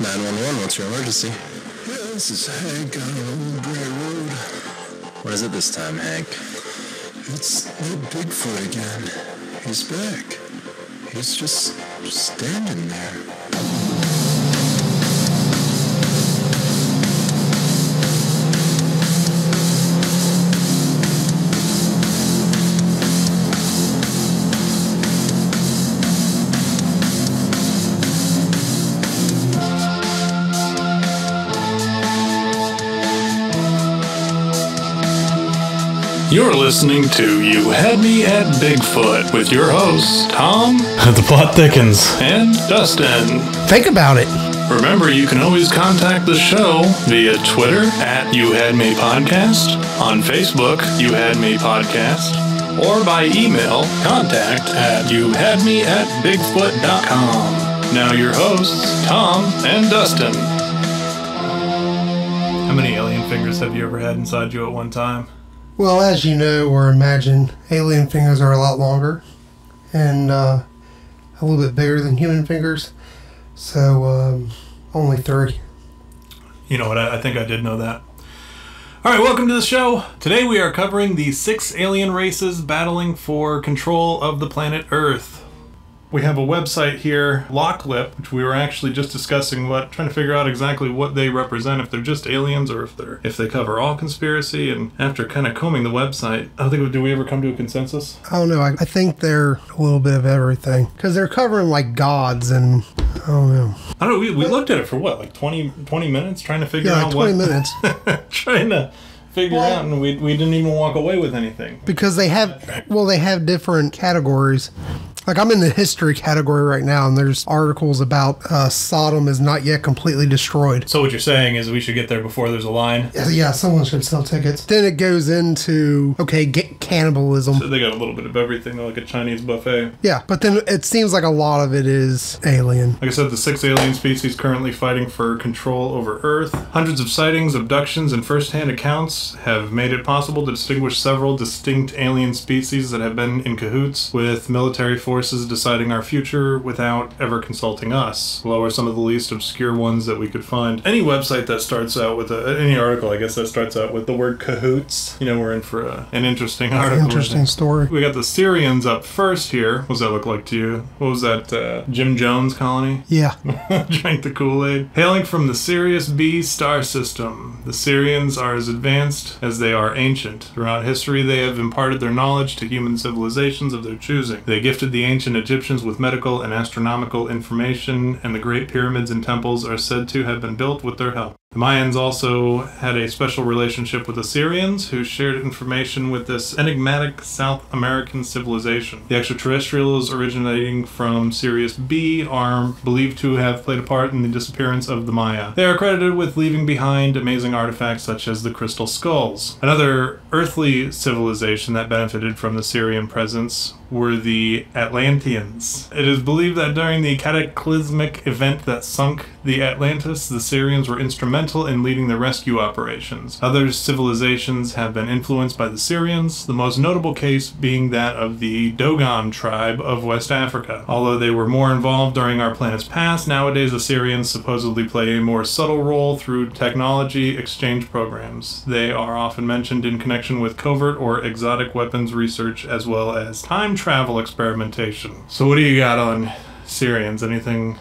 911, what's your emergency? Yeah, this is Hank on Old Gray Road. What is it this time, Hank? It's that Bigfoot again. He's back. He's just standing there. You're listening to You Had Me at Bigfoot with your hosts, Tom, The plot thickens. and Dustin. Think about it. Remember, you can always contact the show via Twitter at You Had Me Podcast, on Facebook, You Had Me Podcast, or by email, contact at youhadmeatbigfoot.com. Now your hosts, Tom and Dustin. How many alien fingers have you ever had inside you at one time? Well, as you know or imagine, alien fingers are a lot longer and a little bit bigger than human fingers. So, only 3. You know what? I think I did know that. All right, welcome to the show. Today we are covering the 6 alien races battling for control of the planet Earth. We have a website here, Locklip, which we were actually just discussing, trying to figure out exactly what they represent, if they're just aliens or if they cover all conspiracy. And after kind of combing the website, do we ever come to a consensus? I don't know. I think they're a little bit of everything. Because they're covering, like, gods and... I don't know. We looked at it for what, like 20 minutes trying to figure out what... 20 minutes. Trying to figure out, and we didn't even walk away with anything. Because they have different categories. Like, I'm in the history category right now, and there's articles about Sodom is not yet completely destroyed. So what you're saying is we should get there before there's a line? Yeah, someone should sell tickets. Then it goes into, cannibalism. So they got a little bit of everything, like a Chinese buffet. Yeah, but then it seems like a lot of it is alien. Like I said, the 6 alien species currently fighting for control over Earth. Hundreds of sightings, abductions, and first-hand accounts have made it possible to distinguish several distinct alien species that have been in cahoots with military forces deciding our future without ever consulting us. Below are some of the least obscure ones that we could find. Any website that starts out with any article, I guess, that starts out with the word cahoots, we're in for an interesting article. Interesting story. We got the Syrians up first here. What does that look like to you? What was that, Jim Jones colony? Yeah. Drank the Kool-Aid. Hailing from the Sirius B star system, the Syrians are as advanced as they are ancient. Throughout history, they have imparted their knowledge to human civilizations of their choosing. They gifted the ancient Egyptians with medical and astronomical information, and the great pyramids and temples are said to have been built with their help. The Mayans also had a special relationship with the Syrians, who shared information with this enigmatic South American civilization. The extraterrestrials originating from Sirius B are believed to have played a part in the disappearance of the Maya. They are credited with leaving behind amazing artifacts such as the crystal skulls. Another earthly civilization that benefited from the Syrian presence were the Atlanteans. It is believed that during the cataclysmic event that sunk the Atlantis, the Syrians were instrumental in leading the rescue operations. Other civilizations have been influenced by the Syrians, the most notable case being that of the Dogon tribe of West Africa. Although they were more involved during our planet's past, nowadays the Syrians supposedly play a more subtle role through technology exchange programs. They are often mentioned in connection with covert or exotic weapons research as well as time travel experimentation. So what do you got on Syrians? Anything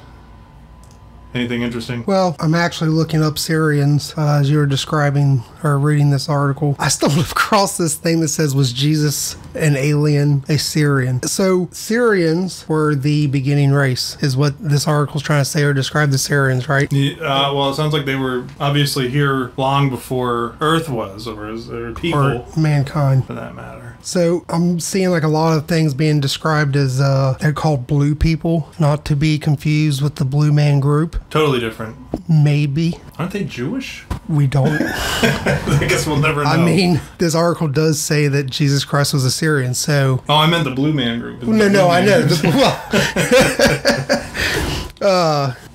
interesting? Well, I'm actually looking up Syrians as you were describing or reading this article. I stumbled across this thing that says, was Jesus an alien, a Syrian? So Syrians were the beginning race, is what this article's trying to say or describe the Syrians, right? Well, it sounds like they were obviously here long before Earth was, or people. Or mankind. For that matter. So I'm seeing like a lot of things being described as they're called blue people, not to be confused with the Blue Man Group. Totally different. Maybe. Aren't they Jewish? We don't. I guess we'll never know. I mean, this article does say that Jesus Christ was a Syrian, so... Oh, I meant the Blue Man Group. No, I know.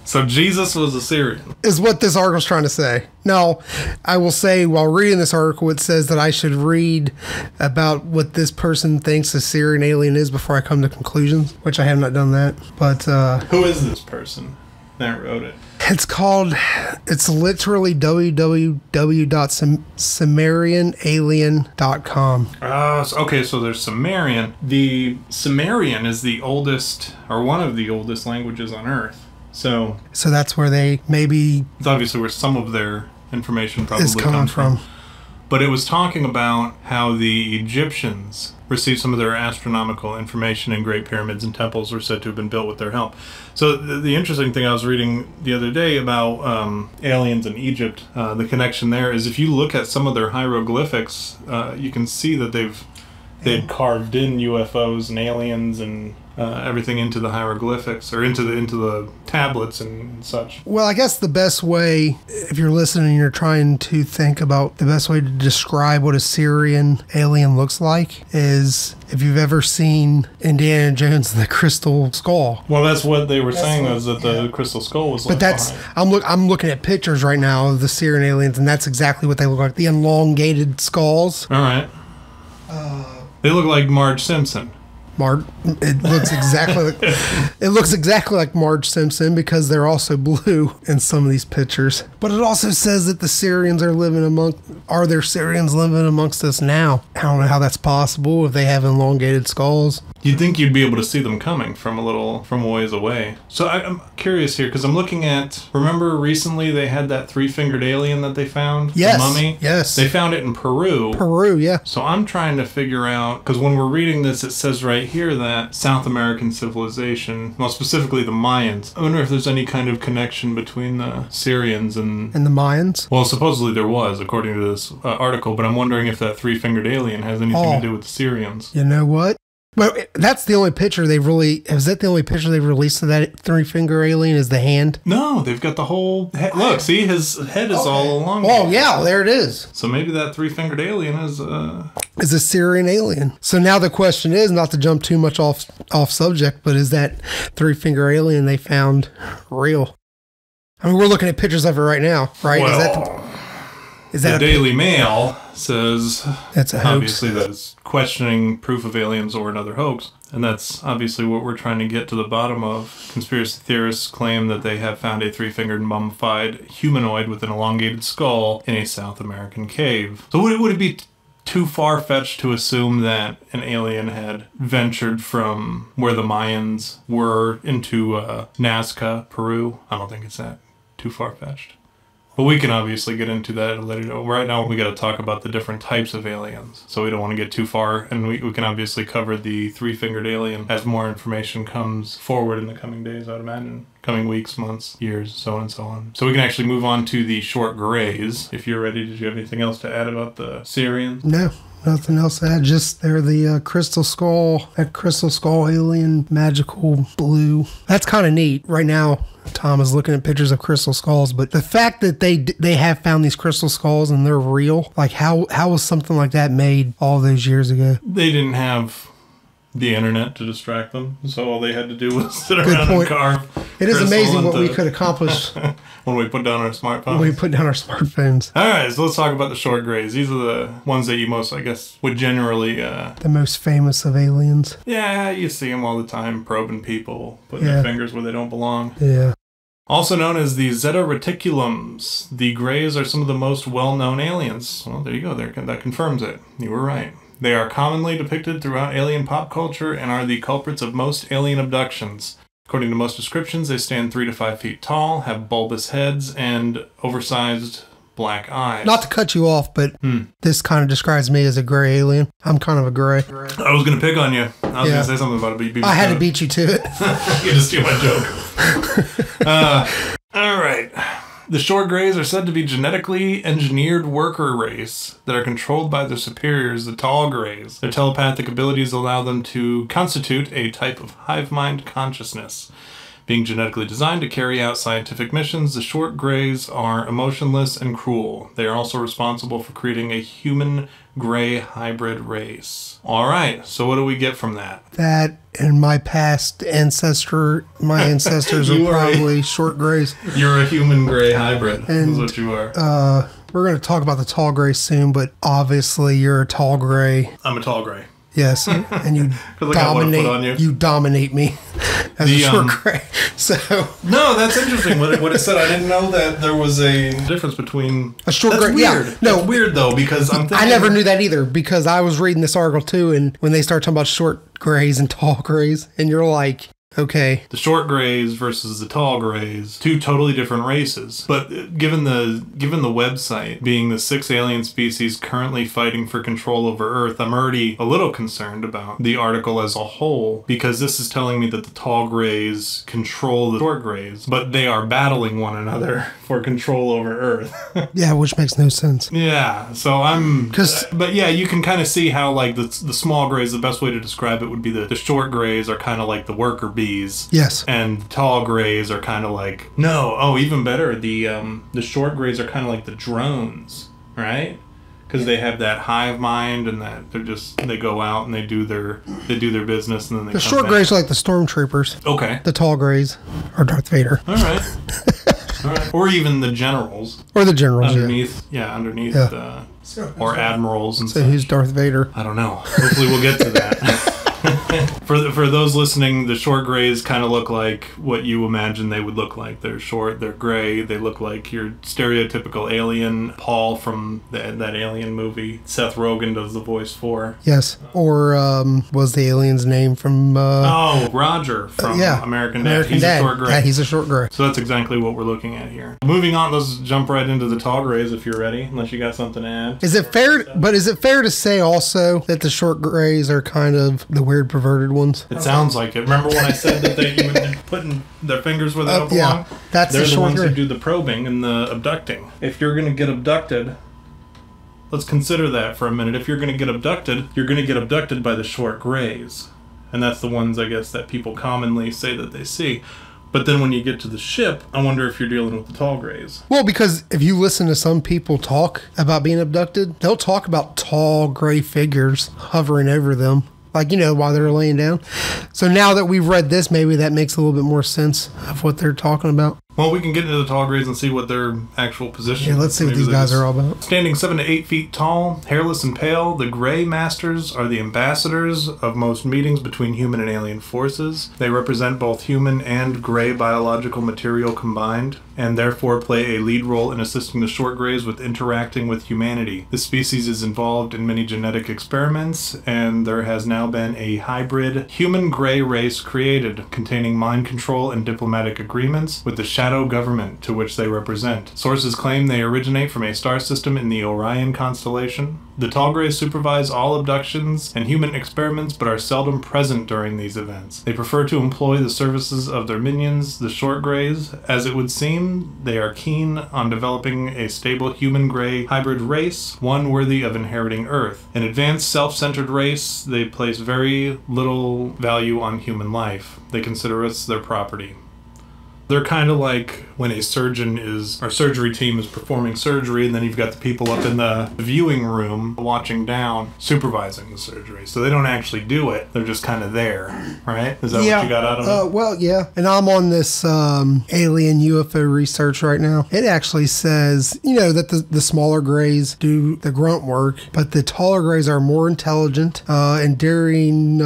So Jesus was a Syrian. Is what this article's trying to say. Now, I will say, while reading this article, it says that I should read about what this person thinks a Syrian alien is before I come to conclusions, which I have not done that. But who is this person? that wrote it. It's literally www.sumerianalien.com. Okay, so there's Sumerian. The Sumerian is the oldest, or one of the oldest languages on Earth. So that's where they maybe... It's obviously where some of their information probably is coming comes from. from. But it was talking about how the Egyptians received some of their astronomical information, and great pyramids and temples were said to have been built with their help. So the interesting thing I was reading the other day about aliens in Egypt, the connection there is if you look at some of their hieroglyphics, you can see that they'd carved in UFOs and aliens and everything into the hieroglyphics, or into the tablets and such. Well, I guess the best way, if you're listening and you're trying to think about the best way to describe what a Syrian alien looks like, is if you've ever seen Indiana Jones and the Crystal Skull. Well, that's what they were saying, is that the Crystal Skull was But that's, I'm looking at pictures right now of the Syrian aliens, and that's exactly what they look like. The elongated skulls. All right. They look like Marge Simpson. It looks exactly like Marge Simpson, because they're also blue in some of these pictures. But it also says that the Syrians are there Syrians living amongst us now? I don't know how that's possible if they have elongated skulls. You'd think you'd be able to see them coming from a ways away. So I'm curious here, because I'm looking at, remember recently they had that three-fingered alien that they found? Yes. The mummy? Yes. They found it in Peru. Peru, yeah. So I'm trying to figure out, because when we're reading this, it says right here that South American civilization, well, specifically the Mayans. I wonder if there's any kind of connection between the Syrians and the Mayans? Well, supposedly there was, according to this article, but I'm wondering if that three-fingered alien has anything to do with the Syrians. You know what? Well, that's the only picture they've released of that three-finger alien, is the hand? No, they've got the whole head. Look, see, his head is all along. Oh, yeah, there it is. So maybe that three-fingered alien is a Syrian alien. So now the question is, not to jump too much off subject, but is that three-finger alien they found real? I mean, we're looking at pictures of it right now, right? Well, is that the Daily Mail says that's a hoax. Obviously that is questioning proof of aliens or another hoax, and that's obviously what we're trying to get to the bottom of. Conspiracy theorists claim that they have found a three-fingered mummified humanoid with an elongated skull in a South American cave. So would it be too far-fetched to assume that an alien had ventured from where the Mayans were into Nazca, Peru? I don't think it's that too far-fetched. But we can obviously get into that later. Right now, we got to talk about the different types of aliens. So we don't want to get too far. And we can obviously cover the three-fingered alien as more information comes forward in the coming days, I'd imagine. Coming weeks, months, years, so on and so on. So we can actually move on to the short grays. If you're ready, did you have anything else to add about the Syrians? No. Nothing else to add, just they're the crystal skull, that crystal skull alien, magical blue. That's kind of neat. Right now, Tom is looking at pictures of crystal skulls, but the fact that they have found these crystal skulls and they're real, like how was something like that made all those years ago? They didn't have the internet to distract them, so all they had to do was sit around and carve. It is amazing what we could accomplish when we put down our smartphones. When we put down our smartphones. All right, so let's talk about the short grays. These are the ones that you most, I guess, would generally... the most famous of aliens. Yeah, you see them all the time, probing people, putting their fingers where they don't belong. Yeah. Also known as the Zeta Reticulums, the grays are some of the most well-known aliens. Well, there you go. That confirms it. You were right. They are commonly depicted throughout alien pop culture and are the culprits of most alien abductions. According to most descriptions, they stand 3 to 5 feet tall, have bulbous heads, and oversized black eyes. Not to cut you off, but this kind of describes me as a gray alien. I'm kind of a gray. I was going to pick on you. I was going to say something about it, but you beat me. I had to beat you to it. You just steal my joke. All right. The short grays are said to be genetically engineered worker race that are controlled by their superiors, the tall grays. Their telepathic abilities allow them to constitute a type of hive mind consciousness. Being genetically designed to carry out scientific missions, the short grays are emotionless and cruel. They are also responsible for creating a human-gray hybrid race. All right, so what do we get from that? That and my ancestors are probably short grays. You're a human-gray hybrid, is what you are. We're going to talk about the tall gray soon, but obviously you're a tall gray. I'm a tall gray. Yes, and you 'Cause I got one foot on dominate. you. You dominate me as a short gray. So No, that's interesting. What it said, I didn't know that there was a difference between a short that's gray. Weird. Yeah, no, that's weird though because I'm thinking I never knew that either because I was reading this article too, and when they start talking about short grays and tall grays, and you're like, okay, the short grays versus the tall grays, two totally different races. But given the website being the 6 alien species currently fighting for control over Earth, I'm already a little concerned about the article as a whole because this is telling me that the tall grays control the short grays, but they are battling one another for control over Earth. yeah, which makes no sense. Yeah, so but yeah, you can kind of see how like the small grays, the best way to describe it would be the short grays are kind of like the worker bees. Yes. And tall grays are kind of like even better. The short grays are kind of like the drones, right? Because they have that hive mind and that they go out and they do their business and then they The come short back. grays are like the stormtroopers. Okay. The tall grays are Darth Vader. All right. All right. Or even the generals Or the generals. underneath. Or admirals and So such. who's Darth Vader? I don't know. Hopefully we'll get to that. For those listening, the short grays kind of look like what you imagine they would look like. They're short, they're gray, they look like your stereotypical alien. Paul from that Alien movie, Seth Rogen does the voice for. Yes. Or was the alien's name from... Roger from American Dad. He's a short gray. Yeah, he's a short gray. So that's exactly what we're looking at here. Moving on, let's jump right into the tall grays if you're ready, unless you got something to add. Is it fair to say also that the short grays are kind of the weird perverted ones? It sounds like it. Remember when I said that they even putting their fingers where they don't belong? Yeah, that's They're the the short ones gray. who do the probing and the abducting. If you're going to get abducted, let's consider that for a minute. If you're going to get abducted, you're going to get abducted by the short grays. And that's the ones, I guess, that people commonly say that they see. But then when you get to the ship, I wonder if you're dealing with the tall grays. Well, because if you listen to some people talk about being abducted, they'll talk about tall gray figures hovering over them. Like, while they're laying down. So now that we've read this, maybe that makes a little bit more sense of what they're talking about. Well, we can get into the tall grays and see what their actual position is. Yeah, let's see what these guys are all about. Standing 7 to 8 feet tall, hairless and pale, the Gray Masters are the ambassadors of most meetings between human and alien forces. They represent both human and gray biological material combined, and therefore play a lead role in assisting the short grays with interacting with humanity. The species is involved in many genetic experiments, and there has now been a hybrid human gray race created, containing mind control and diplomatic agreements with the shadow government to which they represent. Sources claim they originate from a star system in the Orion constellation. The tall grays supervise all abductions and human experiments but are seldom present during these events. They prefer to employ the services of their minions, the short grays. As it would seem, they are keen on developing a stable human gray hybrid race, one worthy of inheriting Earth. An advanced, self-centered race, they place very little value on human life. They consider us their property. They're kind of like when a surgery team is performing surgery, and then you've got the people up in the viewing room watching down, supervising the surgery. So they don't actually do it. They're just kind of there, right? Is that what you got out of it? Well, yeah. And I'm on this alien UFO research right now. It actually says, that the smaller grays do the grunt work, but the taller grays are more intelligent. And during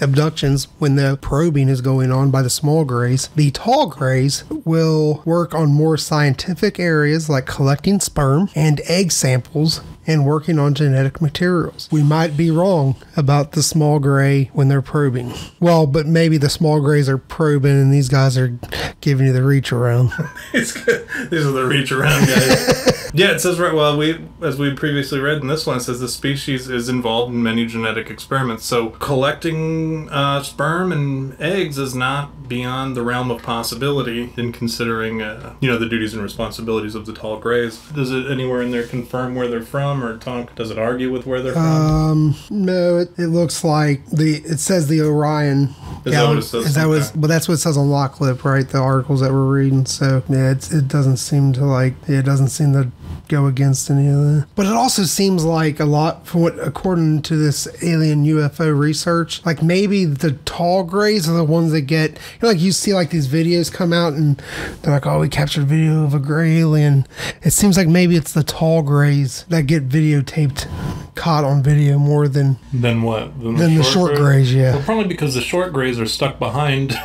abductions, when the probing is going on by the small grays, the tall grays will work on more scientific areas like collecting sperm and egg samples and working on genetic materials. We might be wrong about the small gray when they're probing. Well, but maybe the small grays are probing and these guys are giving you the reach around. It's good. These are the reach around guys. Yeah, it says right. Well, as we previously read in this one, it says the species is involved in many genetic experiments. So collecting sperm and eggs is not beyond the realm of possibility in considering, the duties and responsibilities of the tall grays. Does it anywhere in there confirm where they're from, or does it argue with where they're from? No. It looks like it says the Orion. Is that what it says? But that's what it says on Locklip, right? The articles that we're reading. So yeah, it doesn't seem to go against any of that. But it also seems like a lot, for what, according to this alien UFO research, like maybe the tall grays are the ones that get, like you see like these videos come out and they're like, oh, we captured a video of a gray alien. It seems like maybe it's the tall grays that get videotaped, caught on video more than what? Than the short grays, yeah. Well, probably because the short grays are stuck behind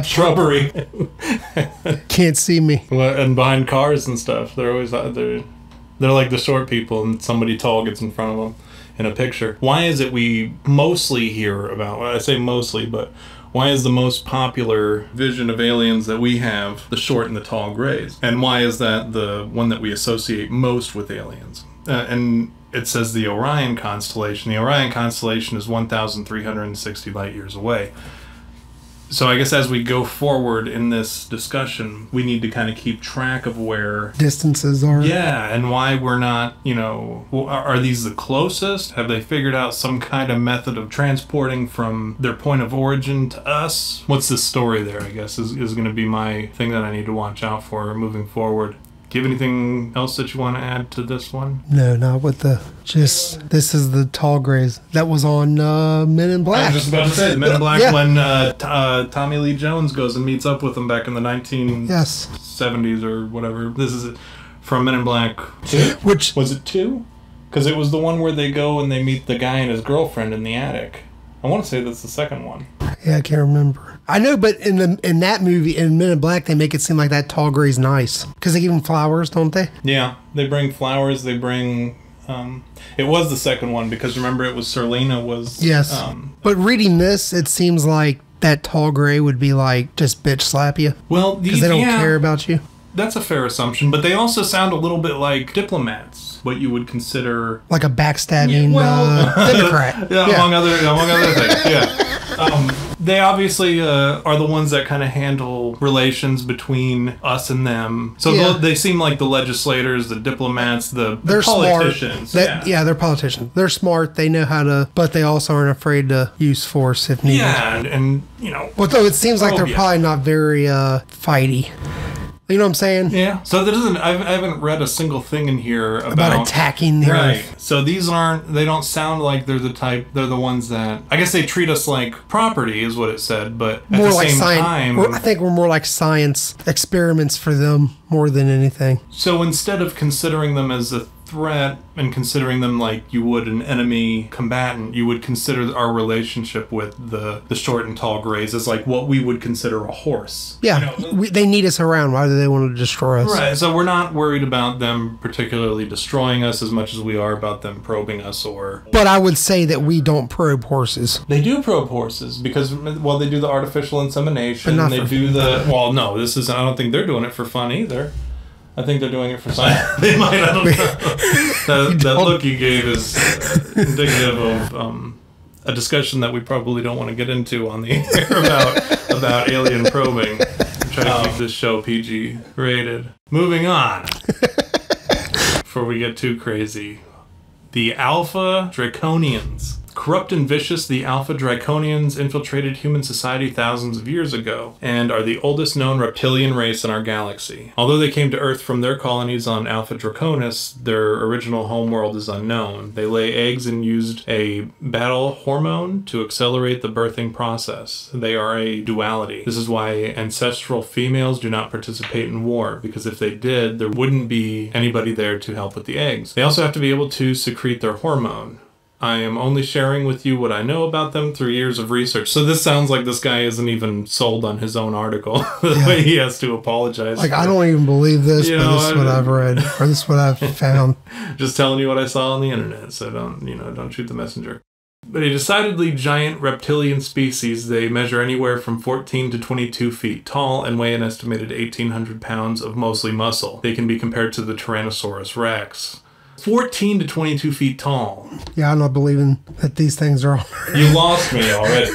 shrubbery. Can't see me. And behind cars and stuff. They're always they're like the short people, and somebody tall gets in front of them in a picture. Why is it we mostly hear about, well, I say mostly, but why is the most popular vision of aliens that we have the short and the tall grays? And why is that the one that we associate most with aliens? And it says the Orion constellation. The Orion constellation is 1,360 light years away. So I guess as we go forward in this discussion, we need to kind of keep track of where distances are. Yeah, and why we're not, are these the closest? Have they figured out some kind of method of transporting from their point of origin to us? What's the story there, I guess, is going to be my thing that I need to watch out for moving forward. Do you have anything else that you want to add to this one? No, not with this is the tall grays. That was on Men in Black. I was just about to say, Men in Black, when Tommy Lee Jones goes and meets up with them back in the 1970s or whatever. This is from Men in Black 2? Which was it 2? Because it was the one where they go and they meet the guy and his girlfriend in the attic. I want to say that's the second one. Yeah, I can't remember. I know, but in that movie, in Men in Black, they make it seem like that tall gray's nice. Because they give them flowers, don't they? Yeah, they bring flowers, they bring... it was the second one, because remember it was Serlina was... Yes. But reading this, it seems like that tall gray would be like, just bitch slap you. Well, because they don't care about you. That's a fair assumption, but they also sound a little bit like diplomats, what you would consider... Like a backstabbing Democrat. Among other things, yeah. They obviously are the ones that kind of handle relations between us and them. So they seem like the legislators, the diplomats, they're politicians. Smart. They're politicians. They're smart. They know how to, but they also aren't afraid to use force if needed. Yeah, and But though it seems like they're probably not very fighty. You know what I'm saying? Yeah. So I haven't read a single thing in here about attacking the Earth. So they don't sound like they're the ones that, I guess they treat us like property is what it said, but at the same time. I think we're more like science experiments for them more than anything. So instead of considering them as a threat and considering them like you would an enemy combatant, you would consider our relationship with the short and tall grays as like what we would consider a horse. Yeah, they need us around. Why do they want to destroy us? Right, so we're not worried about them particularly destroying us as much as we are about them probing us or... But I would say that we don't probe horses. They do probe horses because, well, they do the artificial insemination. But not they do the... Well, no, I don't think they're doing it for fun either. I think they're doing it for science. They might, I don't know. That look you gave is indicative of a discussion that we probably don't want to get into on the air about alien probing. Try to keep this show PG rated. Moving on. Before we get too crazy. The Alpha Draconians. Corrupt and vicious, the Alpha Draconians infiltrated human society thousands of years ago and are the oldest known reptilian race in our galaxy. Although they came to Earth from their colonies on Alpha Draconis, their original homeworld is unknown. They lay eggs and used a battle hormone to accelerate the birthing process. They are a duality. This is why ancestral females do not participate in war, because if they did, there wouldn't be anybody there to help with the eggs. They also have to be able to secrete their hormone. I am only sharing with you what I know about them through years of research. So this sounds like this guy isn't even sold on his own article. The way he has to apologize. Like, I don't even believe this, but this is what I've read, or this is what I've found. Just telling you what I saw on the internet, so don't shoot the messenger. But a decidedly giant reptilian species, they measure anywhere from 14 to 22 feet tall and weigh an estimated 1,800 pounds of mostly muscle. They can be compared to the Tyrannosaurus rex. 14 to 22 feet tall. Yeah, I'm not believing that these things are... You lost me already.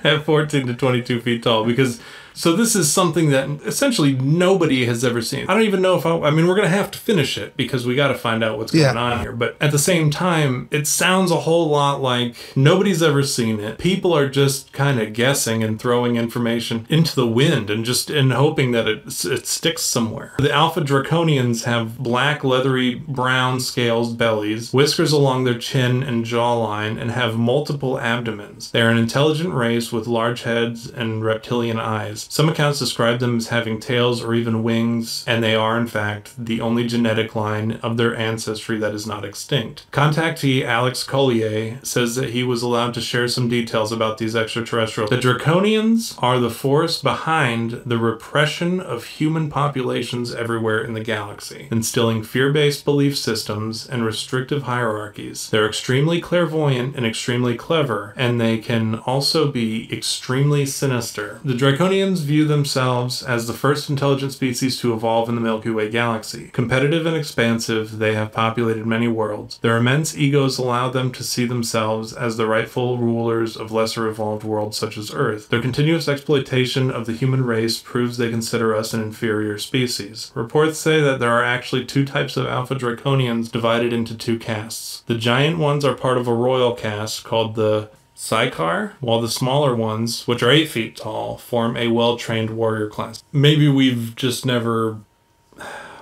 At 14 to 22 feet tall. Because So this is something that essentially nobody has ever seen. I don't even know if I mean, we're going to have to finish it because we got to find out what's going on here. But at the same time, it sounds a whole lot like nobody's ever seen it. People are just kind of guessing and throwing information into the wind and hoping that it sticks somewhere. The Alpha Draconians have black, leathery, brown scales bellies, whiskers along their chin and jawline, and have multiple abdomens. They are an intelligent race with large heads and reptilian eyes. Some accounts describe them as having tails or even wings, and they are, in fact, the only genetic line of their ancestry that is not extinct. Contactee Alex Collier says that he was allowed to share some details about these extraterrestrials. The Draconians are the force behind the repression of human populations everywhere in the galaxy, instilling fear-based belief systems and restrictive hierarchies. They're extremely clairvoyant and extremely clever, and they can also be extremely sinister. The Draconians view themselves as the first intelligent species to evolve in the Milky Way galaxy. Competitive and expansive, they have populated many worlds. Their immense egos allow them to see themselves as the rightful rulers of lesser evolved worlds such as Earth. Their continuous exploitation of the human race proves they consider us an inferior species. Reports say that there are actually two types of Alpha Draconians divided into two castes. The giant ones are part of a royal caste called the Psychar, while the smaller ones, which are 8 feet tall, form a well-trained warrior class. Maybe we've just never...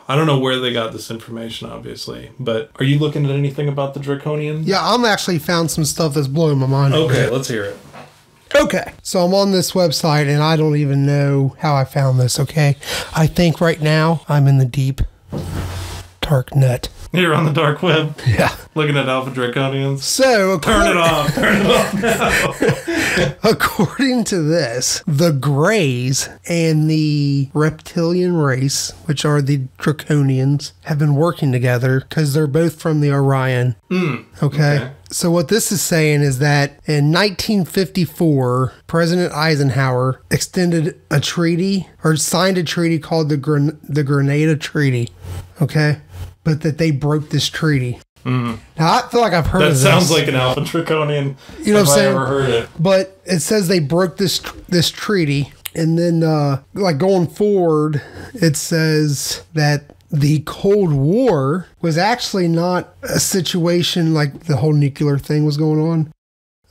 I don't know where they got this information, obviously, but are you looking at anything about the Draconians? Yeah, I'm actually found some stuff that's blowing my mind. Okay, let's hear it. Okay, so I'm on this website, and I don't even know how I found this, okay? I think right now I'm in the deep, dark net. You're on the dark web. Yeah. Looking at Alpha Draconians. So, Turn it off. Turn it off now. According to this, the Greys and the reptilian race, which are the Draconians, have been working together because they're both from the Orion. Okay. So what this is saying is that in 1954, President Eisenhower extended a treaty or signed a treaty called the Grenada Treaty. Okay. But that they broke this treaty. Now, I feel like I've heard of this. That sounds like an Alpha Draconian. You know what I'm saying? I've ever heard it. But it says they broke this treaty. And then, like going forward, it says that the Cold War was actually not a situation like the whole nuclear thing was going on.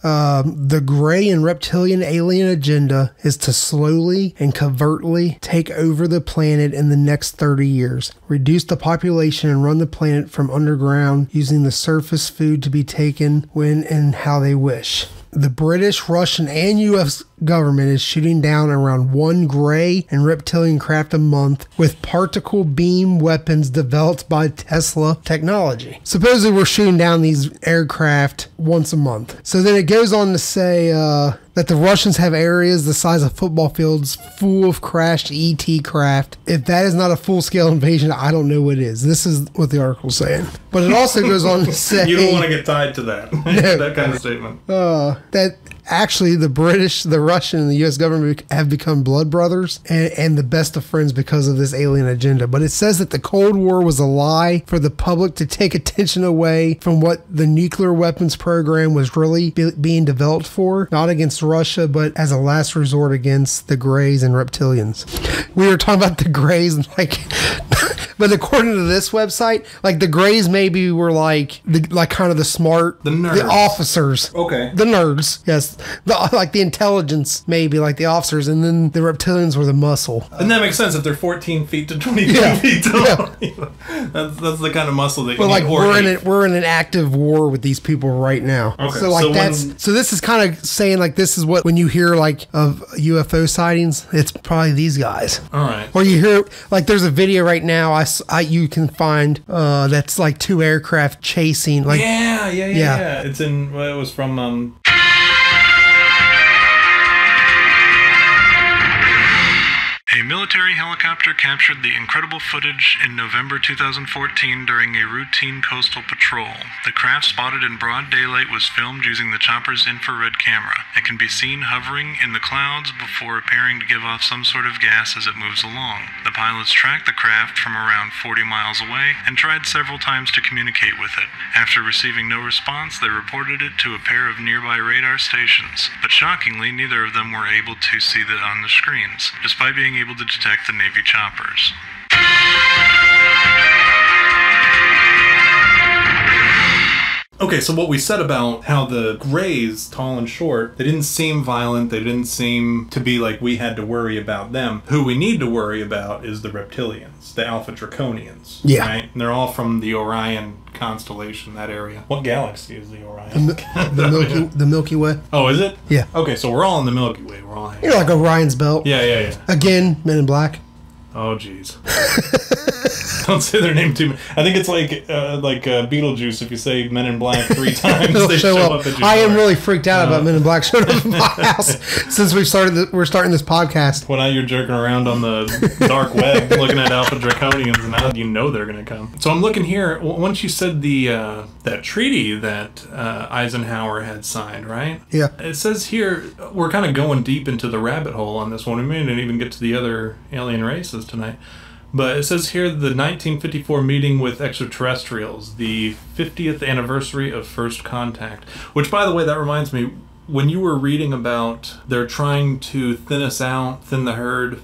The gray and reptilian alien agenda is to slowly and covertly take over the planet in the next 30 years, reduce the population and run the planet from underground using the surface food to be taken when and how they wish. The British, Russian, and U.S. government is shooting down around 1 gray and reptilian craft a month with particle beam weapons developed by Tesla technology. Supposedly we're shooting down these aircraft once a month. So then it goes on to say that the Russians have areas the size of football fields full of crashed ET craft. If that is not a full-scale invasion, I don't know what is. This is what the article's saying. But it also goes on to say... You don't want to get tied to that. No. That kind of statement. That actually the British, the Russian, and the U.S. government have become blood brothers and the best of friends because of this alien agenda. But it says that the Cold War was a lie for the public to take attention away from what the nuclear weapons program was really being developed for, not against Russia, but as a last resort against the Greys and reptilians. We were talking about the Greys and like... But according to this website, like the Greys maybe were like kind of the smart, the nerds, the officers, okay, the nerds, yes, like the intelligence maybe, like the officers, and then the reptilians were the muscle. And that makes sense if they're 14 feet to 22 feet tall. Yeah. That's the kind of muscle that you need. Like we're in an active war with these people right now. Okay, so like so this is kind of saying like this is what when you hear like of UFO sightings, it's probably these guys. All right. Or you hear like there's a video right now you can find that's like 2 aircraft chasing like yeah. It's in it was from A military helicopter captured the incredible footage in November 2014 during a routine coastal patrol. The craft, spotted in broad daylight, was filmed using the chopper's infrared camera. It can be seen hovering in the clouds before appearing to give off some sort of gas as it moves along. The pilots tracked the craft from around 40 miles away and tried several times to communicate with it. After receiving no response, they reported it to a pair of nearby radar stations. But shockingly, neither of them were able to see it on the screens, despite being able to detect the Navy choppers. Okay, so what we said about how the Greys, tall and short, they didn't seem violent, they didn't seem to be like we had to worry about them. Who we need to worry about is the reptilians, the Alpha Draconians. Yeah. Right? And they're all from the Orion constellation, that area. What galaxy is the Orion? The Milky Way. Oh, is it? Yeah. Okay, so we're all in the Milky Way. We're all hanging You're like Orion's belt. Yeah. Again, Men in Black. Oh, jeez. Don't say their name too much. I think it's like Beetlejuice. If you say Men in Black 3 times, they show up at your I am door. really freaked out about Men in Black showing up at my house since we're starting this podcast. Well, now you're jerking around on the dark web looking at Alpha Draconians, and now you know they're going to come. So I'm looking here. Once you said that treaty that Eisenhower had signed, right? Yeah. It says here, we're kind of going deep into the rabbit hole on this one. We may not even get to the other alien races tonight. But it says here the 1954 meeting with extraterrestrials, the 50th anniversary of first contact. Which, by the way, that reminds me, when you were reading about they're trying to thin us out, thin the herd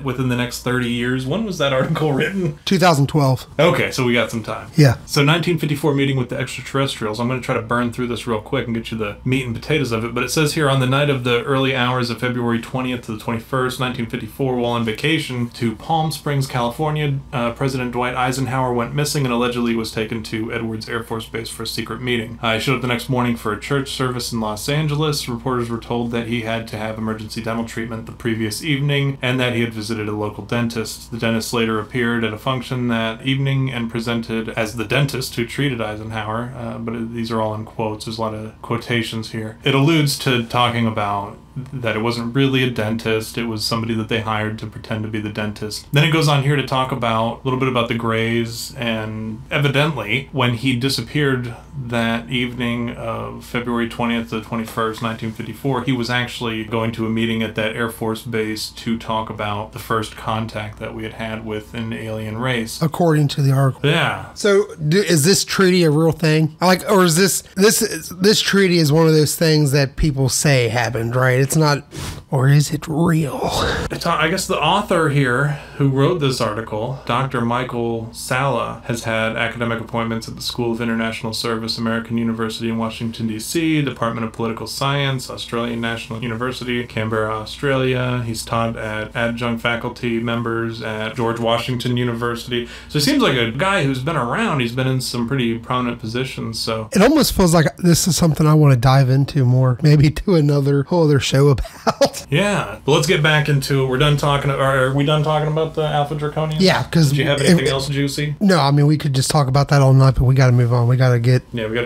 within the next 30 years, when was that article written? 2012. Okay, so we got some time. Yeah. So 1954 meeting with the extraterrestrials. I'm going to try to burn through this real quick and get you the meat and potatoes of it. But it says here, on the night of the early hours of February 20th to the 21st, 1954, while on vacation to Palm Springs, California, President Dwight Eisenhower went missing and allegedly was taken to Edwards Air Force Base for a secret meeting. He showed up the next morning for a church service in Los Angeles. Reporters were told that he had to have emergency dental treatment the previous evening and that he had visited a local dentist. The dentist later appeared at a function that evening and presented as the dentist who treated Eisenhower, but these are all in quotes. There's a lot of quotations here. It alludes to talking about that it wasn't really a dentist, it was somebody that they hired to pretend to be the dentist. Then it goes on here to talk about a little bit about the Greys, and evidently when he disappeared that evening of February 20th to the 21st, 1954, he was actually going to a meeting at that Air Force base to talk about the first contact that we had had with an alien race. According to the article. Yeah. So, is this treaty a real thing? Or is this treaty is one of those things that people say happened, right? It's not, or is it real? I guess the author here who wrote this article, Dr. Michael Sala, has had academic appointments at the School of International Service, American University in Washington, D.C., Department of Political Science, Australian National University, Canberra, Australia. He's taught at adjunct faculty members at George Washington University. So he seems like a guy who's been around. He's been in some pretty prominent positions. So it almost feels like this is something I want to dive into more, maybe do whole other show about. Yeah, but let's get back into it. Are we done talking about the Alpha Draconians? Yeah, because did you have anything else juicy? No, I mean we could just talk about that all night, but we got to move on. We got to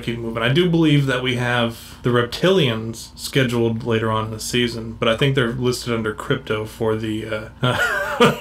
keep moving. I do believe that we have the reptilians scheduled later on in the season, but I think they're listed under crypto for the.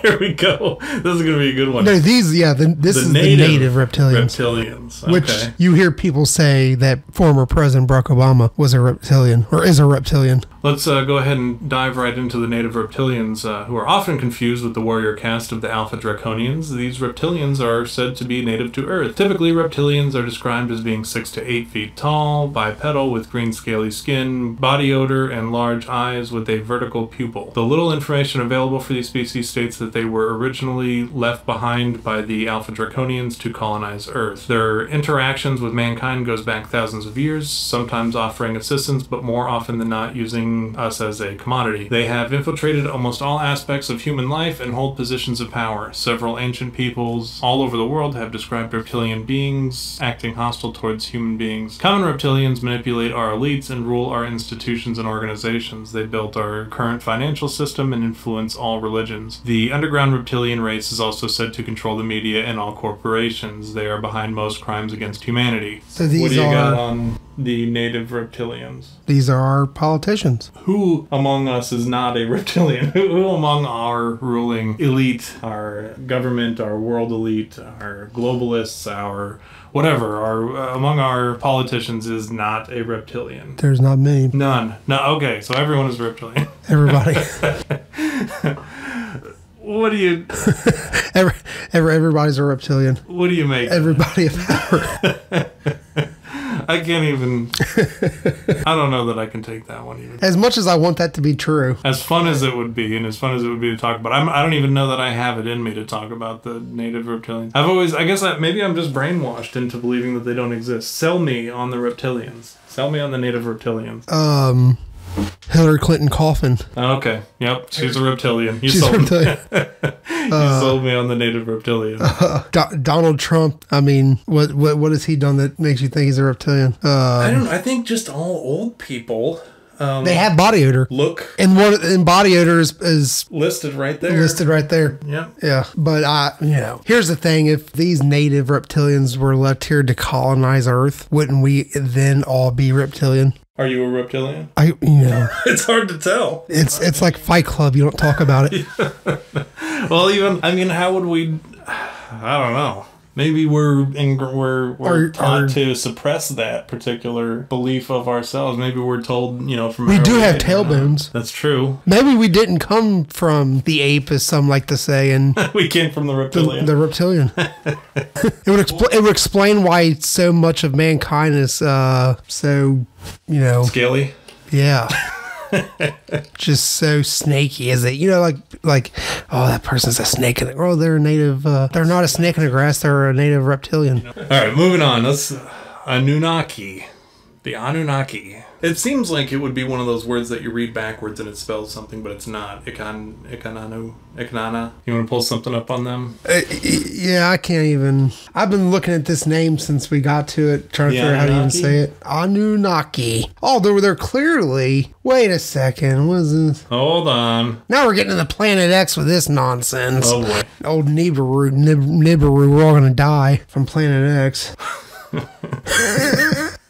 Here we go. This is going to be a good one. No, this is the native reptilians. Reptilians, okay. Which you hear people say that former President Barack Obama was a reptilian or is a reptilian. Let's go ahead and dive right into the native reptilians, who are often confused with the warrior caste of the Alpha Draconians. These reptilians are said to be native to Earth. Typically, reptilians are described as being 6 to 8 feet tall, bipedal with green scaly skin, body odor, and large eyes with a vertical pupil. The little information available for these species states that they were originally left behind by the Alpha Draconians to colonize Earth. Their interactions with mankind goes back thousands of years, sometimes offering assistance, but more often than not using us as a commodity. They have infiltrated almost all aspects of human life and hold positions of power. Several ancient peoples all over the world have described reptilian beings acting hostile towards human beings. Common reptilians manipulate our elites and rule our institutions and organizations. They built our current financial system and influence all religions. The underground reptilian race is also said to control the media and all corporations. They are behind most crimes against humanity. So these what do you got on the native reptilians? These are our politicians. Who among us is not a reptilian? Who among our ruling elite, our government, our world elite, our globalists, our whatever, among our politicians is not a reptilian? There's not many. None. No. Okay, so everyone is reptilian. Everybody. What do you? Everybody's a reptilian. What do you make? Everybody of power. I can't even. I don't know that I can take that one even. As much as I want that to be true. As fun as it would be, and as fun as it would be to talk about, I don't even know that I have it in me to talk about the native reptilians. I guess maybe I'm just brainwashed into believing that they don't exist. Sell me on the reptilians. Sell me on the native reptilians. Hillary Clinton coffin. Okay. Yep. She's a reptilian. She's a reptilian. You sold me on the native reptilian. Donald Trump. I mean, what has he done that makes you think he's a reptilian? I think just all old people. They have body odor. Look. And body odor is listed right there. Listed right there. Yeah. Yeah. But here's the thing: if these native reptilians were left here to colonize Earth, wouldn't we then all be reptilian? Are you a reptilian? It's hard to tell. It's like Fight Club. You don't talk about it. Well, how would we? I don't know. Maybe we're taught to suppress that particular belief of ourselves. Maybe we're told, from we do have tailbones. That's true. Maybe we didn't come from the ape, as some like to say, and we came from the reptilian. The reptilian. It would explain why so much of mankind is scaly. Yeah. Just so snaky, is it? Oh, that person's a snake in the grass. Oh, they're a native. They're not a snake in the grass. They're a native reptilian. All right, moving on. Let's Anunnaki. The Anunnaki. It seems like it would be one of those words that you read backwards and it spells something, but it's not. Ikanana. You want to pull something up on them? Yeah, I can't even. I've been looking at this name since we got to it, trying to figure out how to even say it. Anunnaki. Oh, they're clearly. Wait a second. What is this? Hold on. Now we're getting to the Planet X with this nonsense. Oh boy. Old Nibiru, we're all gonna die from Planet X.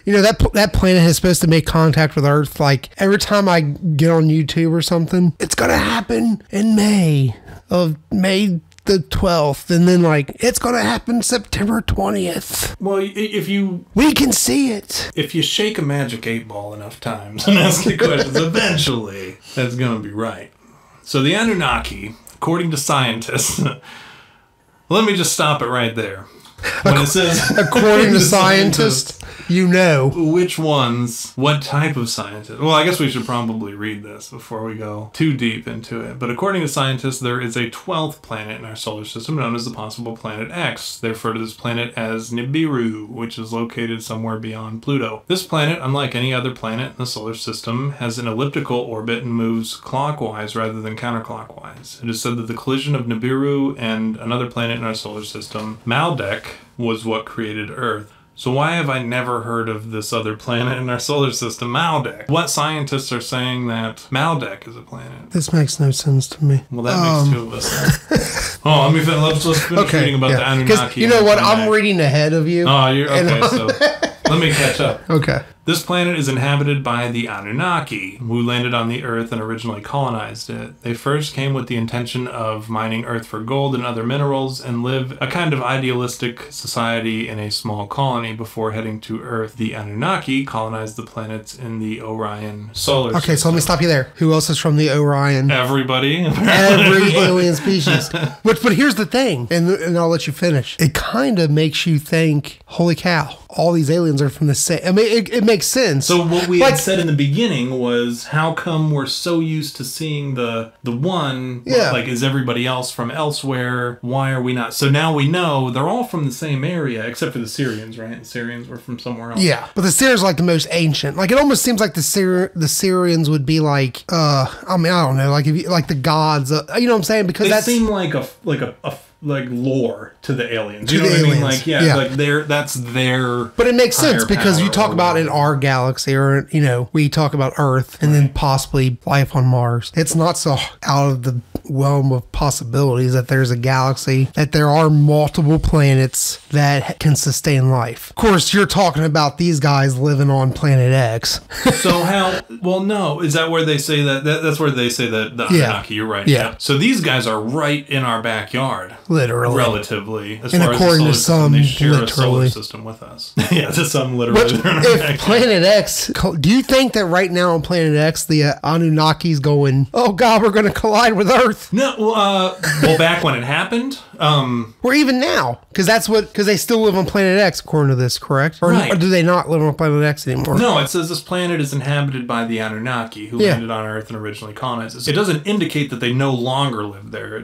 That planet is supposed to make contact with Earth. Like, every time I get on YouTube or something, it's going to happen in May the 12th. And then, it's going to happen September 20th. Well, we can see it. If you shake a magic 8-ball enough times and ask the questions, eventually that's going to be right. So the Anunnaki, according to scientists, let me just stop it right there. When it says, according to scientists, which ones, what type of scientists? Well, I guess we should probably read this before we go too deep into it. But according to scientists, there is a 12th planet in our solar system known as the possible planet X. They refer to this planet as Nibiru, which is located somewhere beyond Pluto. This planet, unlike any other planet in the solar system, has an elliptical orbit and moves clockwise rather than counterclockwise. It is said that the collision of Nibiru and another planet in our solar system, Maldek, was what created Earth. So why have I never heard of this other planet in our solar system, Maldek? What scientists are saying that Maldek is a planet? This makes no sense to me. Well, that makes two of us. Let's finish reading about the Anunnaki. You know what? I'm reading ahead of you. Oh, you're okay. So let me catch up. Okay. This planet is inhabited by the Anunnaki, who landed on the Earth and originally colonized it. They first came with the intention of mining Earth for gold and other minerals and live a kind of idealistic society in a small colony before heading to Earth. The Anunnaki colonized the planets in the Orion solar system. Okay, so let me stop you there. Who else is from the Orion? Everybody. Every alien species. But here's the thing, and I'll let you finish. It kind of makes you think, holy cow, all these aliens are from the same. I mean, it makes sense. So what we had said in the beginning was, how come we're so used to seeing the one? Yeah. Like, is everybody else from elsewhere? Why are we not? So now we know they're all from the same area, except for the Syrians, right? The Syrians were from somewhere else. Yeah, but the Syrians are like the most ancient. Like, it almost seems like the Syrians would be like, I don't know, like the gods. You know what I'm saying? Because they seem like a lore to the aliens. You know what I mean? Like, like that's their. But it makes sense because you talk about in our galaxy, or we talk about Earth and then possibly life on Mars. It's not so out of the realm of possibilities that there's a galaxy, that there are multiple planets that can sustain life. Of course, you're talking about these guys living on Planet X. So how? Well, no. Is that where they say that's where they say that the Anunnaki? You're right. Yeah. So these guys are right in our backyard, literally, relatively. As and far according as the solar to some, system, they share literally, a solar system with us. Yeah, to some, literally. If Planet X, do you think that right now on Planet X, the Anunnaki's going, oh God, we're going to collide with Earth? No. Well, back when it happened. Or even now, because they still live on Planet X, according to this, correct? Or do they not live on Planet X anymore? No, it says this planet is inhabited by the Anunnaki, who landed on Earth and originally colonized it. It doesn't indicate that they no longer live there.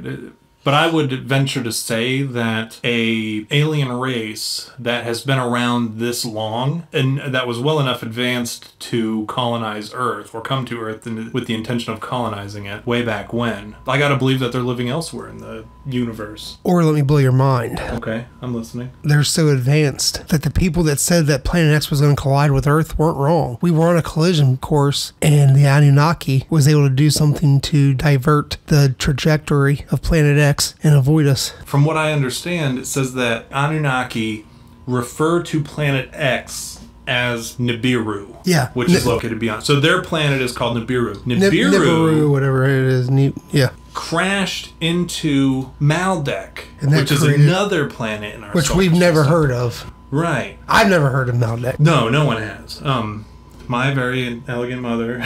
But I would venture to say that a alien race that has been around this long and that was well enough advanced to colonize Earth or come to Earth with the intention of colonizing it way back when, I gotta believe that they're living elsewhere in the universe. Or let me blow your mind. Okay, I'm listening. They're so advanced that the people that said that Planet X was going to collide with Earth weren't wrong. We were on a collision course, and the Anunnaki was able to do something to divert the trajectory of Planet X and avoid us. From what I understand, it says that Anunnaki refer to Planet X as Nibiru. Yeah. Which is located beyond. So their planet is called Nibiru. Nibiru, whatever it is. Crashed into Maldek, which is another planet in our which solar we've system. never heard of. Right. I've never heard of Maldek. No, no one has. My very elegant mother.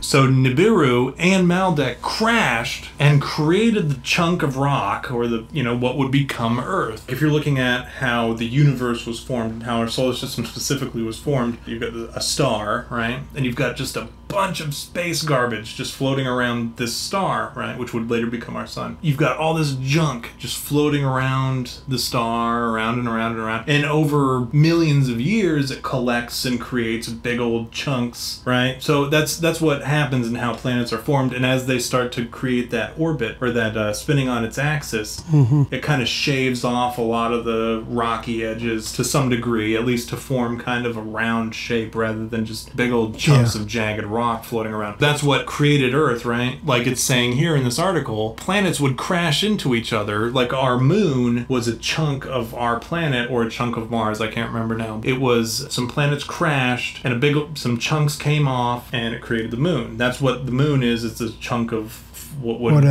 So Nibiru and Maldek crashed and created the chunk of rock, or what would become Earth. If you're looking at how the universe was formed and how our solar system specifically was formed, you've got a star, right? And you've got just a bunch of space garbage just floating around this star, right? Which would later become our sun. You've got all this junk just floating around the star, around and around and around. And over millions of years, it collects and creates big old chunks, right? So that's what happens and how planets are formed. And as they start to create that orbit, or that spinning on its axis, it kind of shaves off a lot of the rocky edges to some degree, at least to form kind of a round shape rather than just big old chunks of jagged rock floating around. That's what created Earth, right? Like it's saying here in this article, planets would crash into each other. Like our moon was a chunk of our planet, or a chunk of Mars, I can't remember now. It was some planets crashed and some chunks came off and it created the moon. That's what the moon is. It's a chunk of what would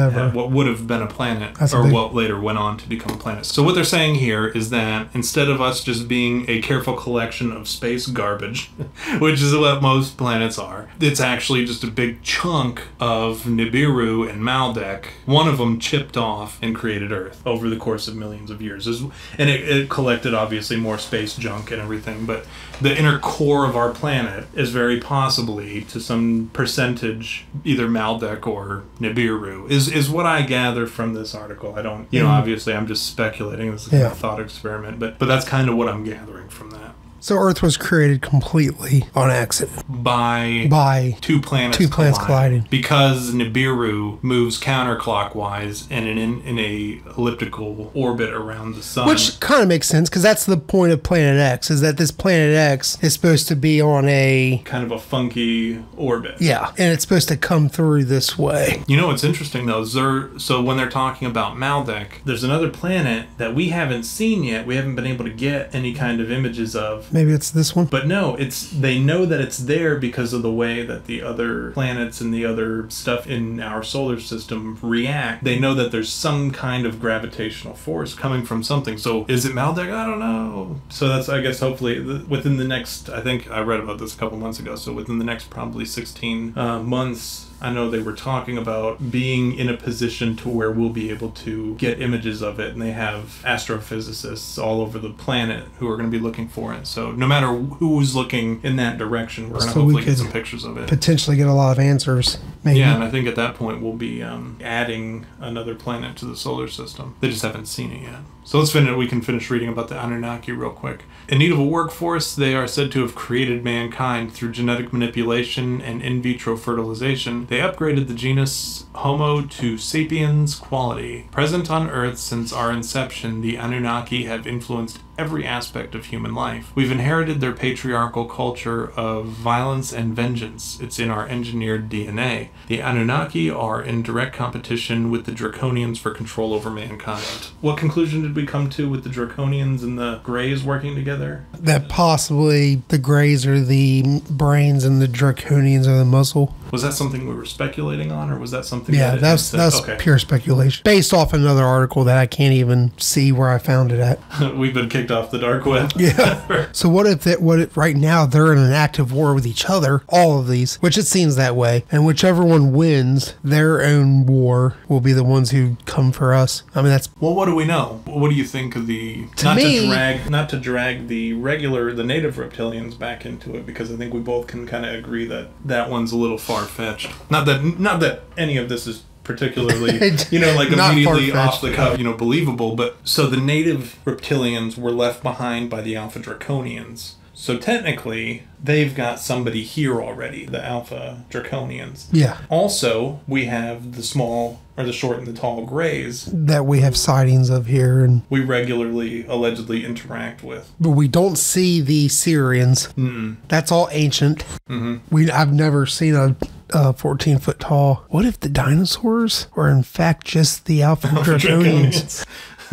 have been a planet, what later went on to become a planet. So what they're saying here is that instead of us just being a careful collection of space garbage, which is what most planets are, it's actually just a big chunk of Nibiru and Maldek. One of them chipped off and created Earth over the course of millions of years. And it collected obviously more space junk and everything, but the inner core of our planet is very possibly to some percentage either Maldek or Nibiru. Is what I gather from this article. I don't, obviously I'm just speculating. This is a thought experiment, but that's kind of what I'm gathering from that. So Earth was created completely on accident by two planets colliding. Because Nibiru moves counterclockwise and in a elliptical orbit around the sun. Which kind of makes sense, because that's the point of Planet X, is that this Planet X is supposed to be on a kind of a funky orbit. Yeah, and it's supposed to come through this way. You know what's interesting though, so when they're talking about Maldek, there's another planet that we haven't seen yet, we haven't been able to get any kind of images of. Maybe it's this one? But no, they know that it's there because of the way that the other planets and the other stuff in our solar system react. They know that there's some kind of gravitational force coming from something. So is it Maldek? I don't know. So that's, I guess, hopefully within the next, I think I read about this a couple months ago, so within the next probably 16 months, I know they were talking about being in a position to where we'll be able to get images of it, and they have astrophysicists all over the planet who are going to be looking for it. So no matter who's looking in that direction, we're going to hopefully get some pictures of it. Potentially get a lot of answers, maybe. Yeah, and I think at that point we'll be adding another planet to the solar system. They just haven't seen it yet. So we can finish reading about the Anunnaki real quick. In need of a workforce, they are said to have created mankind through genetic manipulation and in vitro fertilization. They upgraded the genus Homo to sapiens quality. Present on Earth since our inception, the Anunnaki have influenced every aspect of human life. We've inherited their patriarchal culture of violence and vengeance. It's in our engineered DNA. The Anunnaki are in direct competition with the Draconians for control over mankind. What conclusion did we come to with the Draconians and the Greys working together? That possibly the Greys are the brains and the Draconians are the muscle. Was that something we were speculating on, or was that something Yeah, that's okay. pure speculation. Based off another article that I can't even see where I found it at. We've been kicked off the dark web. Yeah. So what if right now they're in an active war with each other, all of these, which it seems that way, and whichever one wins their own war will be the ones who come for us. I mean, that's... Well, what do we know? What do you think of the... Not to drag the native reptilians back into it, because I think we both can kind of agree that that one's a little far-fetched. Not that any of this is particularly, immediately off the cuff, believable, but so the native reptilians were left behind by the Alpha Draconians. So technically, they've got somebody here already, the Alpha Draconians. Yeah. Also, we have the small, or the short and the tall Greys. That we have sightings of here. And we regularly, allegedly interact with. But we don't see the Syrians. Mm-mm. That's all ancient. Mm-hmm. I've never seen a 14-foot tall. What if the dinosaurs were in fact just the Alpha Draconians?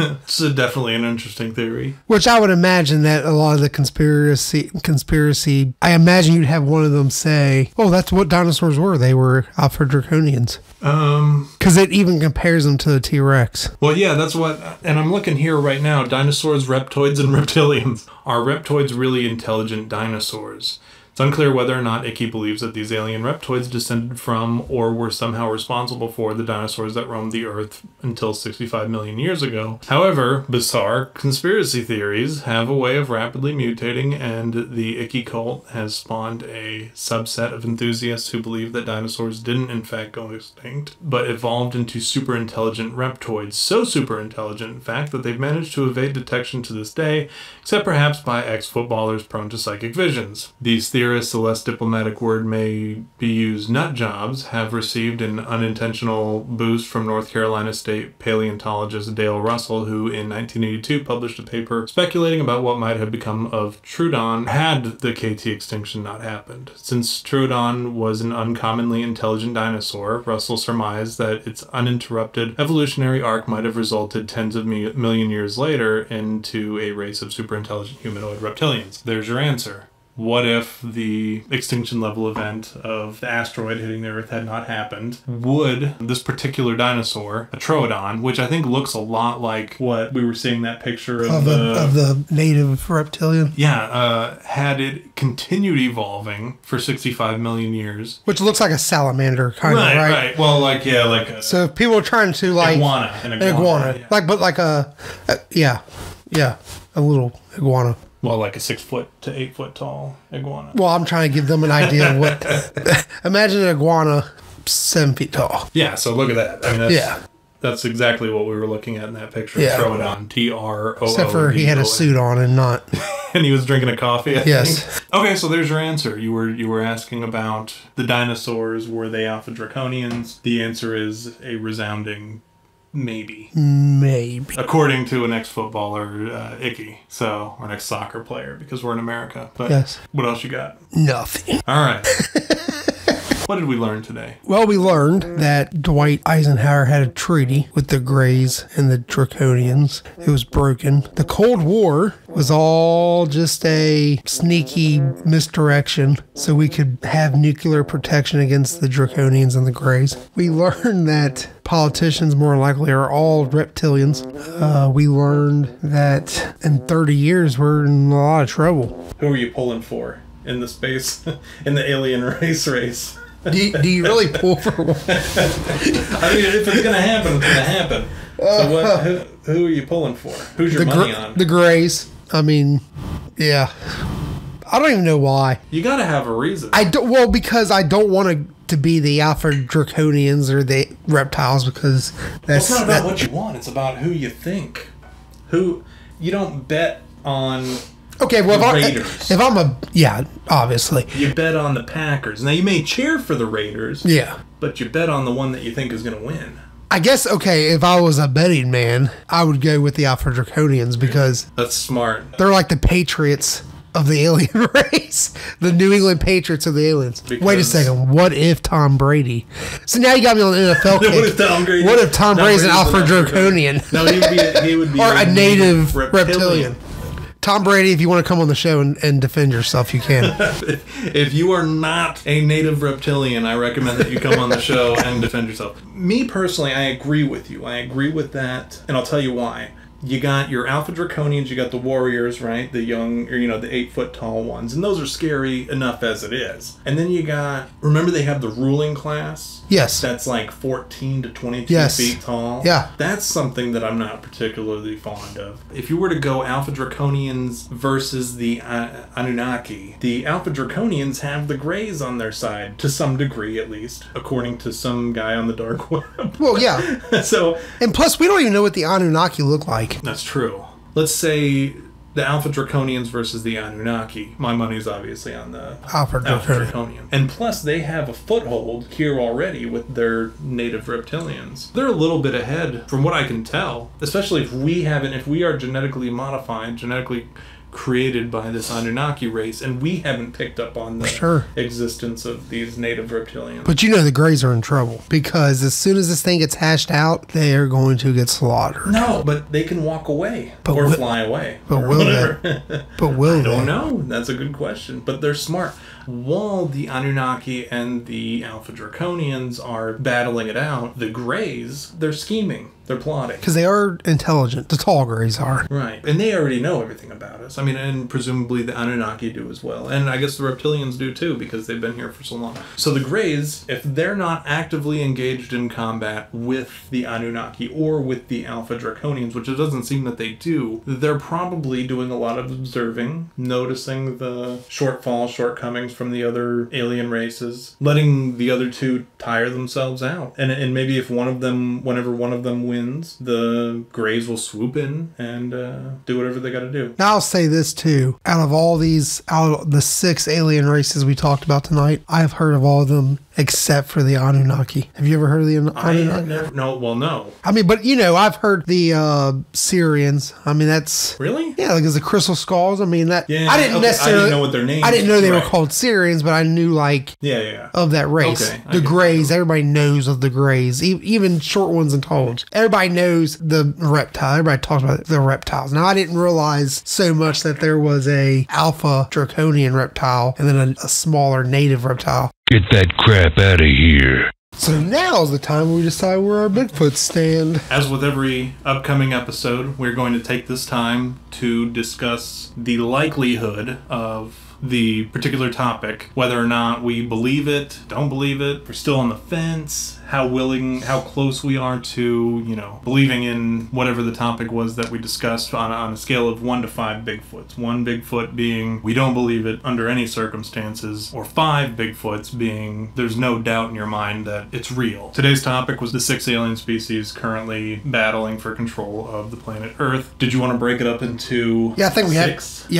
It's definitely an interesting theory. Which I would imagine that a lot of the conspiracy, I imagine you'd have one of them say, oh, that's what dinosaurs were. They were Alpha Draconians. Because it even compares them to the T-Rex. Well, yeah, that's what, and I'm looking here right now, dinosaurs, reptoids, and reptilians. Are reptoids really intelligent dinosaurs? It's unclear whether or not Icky believes that these alien reptoids descended from or were somehow responsible for the dinosaurs that roamed the Earth until 65 million years ago. However, bizarre conspiracy theories have a way of rapidly mutating, and the Icky cult has spawned a subset of enthusiasts who believe that dinosaurs didn't in fact go extinct, but evolved into super intelligent reptoids. So super intelligent, in fact, that they've managed to evade detection to this day, except perhaps by ex-footballers prone to psychic visions. These theories, the less diplomatic word may be used, nut jobs, have received an unintentional boost from North Carolina State paleontologist Dale Russell, who in 1982 published a paper speculating about what might have become of Troodon had the KT extinction not happened. Since Troodon was an uncommonly intelligent dinosaur, Russell surmised that its uninterrupted evolutionary arc might have resulted tens of million years later into a race of superintelligent humanoid reptilians. There's your answer. What if the extinction level event of the asteroid hitting the Earth had not happened? Would this particular dinosaur, a Troodon, which I think looks a lot like what we were seeing that picture of the native reptilian? Yeah, had it continued evolving for 65 million years. Which looks like a salamander, kind of, right? Right. Well, like a... So if people are trying to, like... An iguana. Yeah. A little iguana. Well, like a 6 foot to 8 foot tall iguana. Well, I'm trying to give them an idea of what... Imagine an iguana 7 feet tall. Yeah, so look at that. I mean, that's exactly what we were looking at in that picture. Yeah. Troodon. T-R-O-O. Except for he had a suit on and not... And he was drinking a coffee, I Yes. think. Okay, so there's your answer. You were asking about the dinosaurs. Were they Alpha Draconians? The answer is a resounding... Maybe. According to an ex-footballer, Icky. So, or an ex-soccer player, because we're in America. But yes. What else you got? Nothing. All right. What did we learn today? Well, we learned that Dwight Eisenhower had a treaty with the Greys and the Draconians. It was broken. The Cold War was all just a sneaky misdirection so we could have nuclear protection against the Draconians and the Greys. We learned that politicians more likely are all reptilians. We learned that in 30 years we're in a lot of trouble. Who are you pulling for in the space, in the alien race? Do you really pull for one? I mean, if it's going to happen, it's going to happen. So who are you pulling for? Who's your money on? The Greys. I mean, yeah. I don't even know why. You got to have a reason. Because I don't want to be the Alpha Draconians or the reptiles, because that's... It's not about what you want. It's about who you think. You don't bet on... Okay, well, Raiders. Obviously. You bet on the Packers. Now, you may cheer for the Raiders. Yeah. But you bet on the one that you think is going to win. I guess, okay, if I was a betting man, I would go with the Alpha Draconians because That's smart. they're like the Patriots of the alien race. The New England Patriots of the aliens. Because- Wait a second. What if Tom Brady? So now you got me on the NFL kick. What if Tom Brady? What if Tom Brady's an Alpha Brady's Draconian? No, he would be Or a native reptilian. Tom Brady, if you want to come on the show and defend yourself, you can. If you are not a native reptilian, I recommend that you come on the show and defend yourself. Me personally, I agree with you. I agree with that, and I'll tell you why. You got your Alpha Draconians, you got the warriors, right? The young, or the 8-foot tall ones. And those are scary enough as it is. And then you got, remember they have the ruling class? Yes. That's like 14 to 22 Yes. feet tall. Yeah. That's something that I'm not particularly fond of. If you were to go Alpha Draconians versus the Anunnaki, the Alpha Draconians have the Greys on their side, to some degree at least, according to some guy on the dark web. Well, yeah. So, And plus, we don't even know what the Anunnaki look like. that's true. Let's say the Alpha Draconians versus the Anunnaki. My money's obviously on the Alpha Draconian. And plus, they have a foothold here already with their native reptilians. They're a little bit ahead, from what I can tell. Especially if we are genetically modified, genetically created by this Anunnaki race, and we haven't picked up on the existence of these native reptilians. But the Greys are in trouble because as soon as this thing gets hashed out, they are going to get slaughtered. No, but they can walk away fly away. But will they? But will they? I don't know. That's a good question. But they're smart. While the Anunnaki and the Alpha Draconians are battling it out, the Greys, they're scheming. They're plotting. Because they are intelligent. The tall Greys are. Right. And they already know everything about us. I mean, and presumably the Anunnaki do as well. And I guess the reptilians do too, because they've been here for so long. So the Greys, if they're not actively engaged in combat with the Anunnaki or with the Alpha Draconians, which it doesn't seem that they do, they're probably doing a lot of observing, noticing the shortcomings from the other alien races, letting the other two tire themselves out. And maybe if whenever one of them wins, the Greys will swoop in and do whatever they got to do. Now I'll say this too. Out of the 6 alien races we talked about tonight, I've heard of all of them except for the Anunnaki. Have you ever heard of the Anunnaki? No. I mean, but I've heard the Syrians. I mean, that's... Really? Yeah, like the crystal skulls. I mean, that... Yeah, I didn't necessarily... I didn't know what their names. I didn't know they were called Syrians, but I knew, of that race. Okay, the Greys, everybody knows of the Greys. Even short ones and tall ones. Everybody knows the reptile. Everybody talks about the reptiles. Now, I didn't realize so much that there was a alpha draconian reptile and then a smaller native reptile. Get that crap out of here. So now is the time we decide where our Bigfoots stand. As with every upcoming episode, we're going to take this time to discuss the likelihood of the particular topic, whether or not we believe it, don't believe it, we're still on the fence, how close we are to, believing in whatever the topic was that we discussed on a scale of 1 to 5 Bigfoots. 1 Bigfoot being we don't believe it under any circumstances, or 5 Bigfoots being there's no doubt in your mind that it's real. Today's topic was the 6 alien species currently battling for control of the planet Earth. Did you want to break it up into 6? I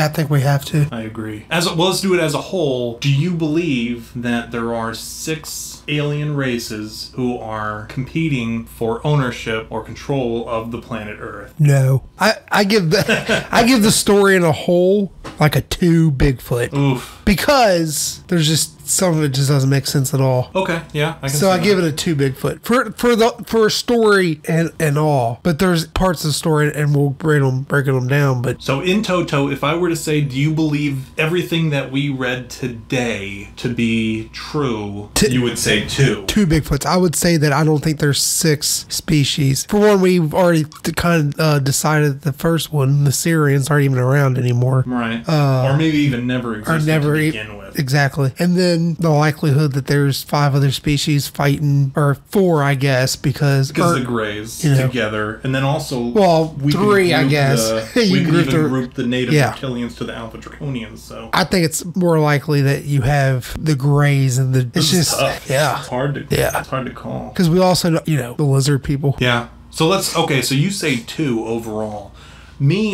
think we have to. I agree. Let's do it as a whole. Do you believe that there are 6 alien races who are competing for ownership or control of the planet Earth? No. I give the story in a whole like a 2 Bigfoot. Oof. Because there's just some of it just doesn't make sense at all. Okay, yeah, I can So I give it a 2 Bigfoot for a story and all. But there's parts of the story, and we'll breaking them down. But so in toto, if I were to say, do you believe everything that we read today to be true? You would say 2. 2 Bigfoots. I would say that I don't think there's 6 species. For one, we've already kind of decided that the first one, the Syrians, aren't even around anymore. Right. Or maybe even never existed to begin with. Exactly. And then the likelihood that there's 5 other species fighting, or 4, I guess, because the Greys together, and then also we 3, I guess. We can even group the native reptilians to the Alpha Draconians. So I think it's more likely that you have the Greys and the. It's just tough. yeah. It's hard to It's hard to call because we also know the lizard people. Yeah. So so you say 2 overall. Me,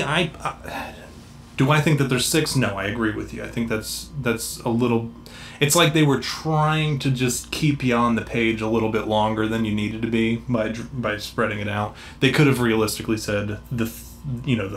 do I think that there's 6? No, I agree with you. I think that's a little. It's like they were trying to just keep you on the page a little bit longer than you needed to be by spreading it out. They could have realistically said the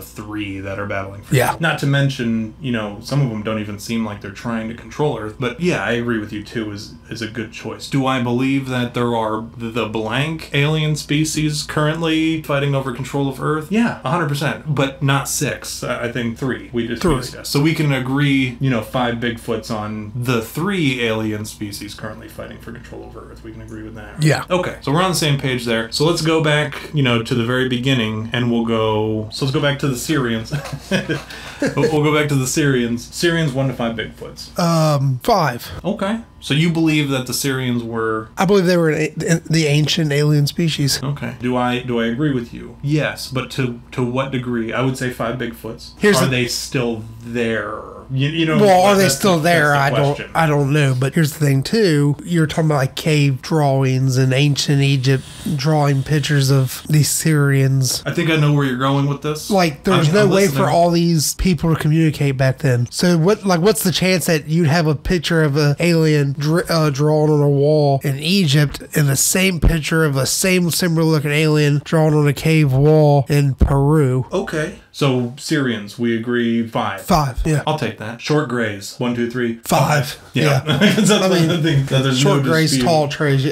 three that are battling for Yeah. Earth. Not to mention, some of them don't even seem like they're trying to control Earth. But yeah, I agree with you too, is a good choice. Do I believe that there are the blank alien species currently fighting over control of Earth? Yeah, 100%. But not 6. I think 3. We just discussed. So we can agree, 5 Bigfoots on the 3 alien species currently fighting for control over Earth. We can agree with that. Yeah. Okay, so we're on the same page there. So let's go back, to the very beginning, and we'll go... So let's go back to the Syrians. We'll go back to the Syrians. Syrians 1 to 5 Bigfoots. 5. Okay. So you believe that the Syrians were... I believe they were the ancient alien species. Okay. Do I agree with you? Yes, but to what degree? I would say 5 Bigfoots. Are they still there? Well, are they still there? I don't know. But here's the thing too. You're talking about like cave drawings in ancient Egypt, drawing pictures of these Syrians. I think I know where you're going with this. Like there's no way for all these people to communicate back then. So what's the chance that you'd have a picture of an alien drawn on a wall in Egypt and the same picture of a similar looking alien drawn on a cave wall in Peru? Okay. So Syrians, we agree 5. 5, yeah. I'll take that. Short grays, 1, 2, 3, 5. Yeah. There's short no grays, dispute. tall grays,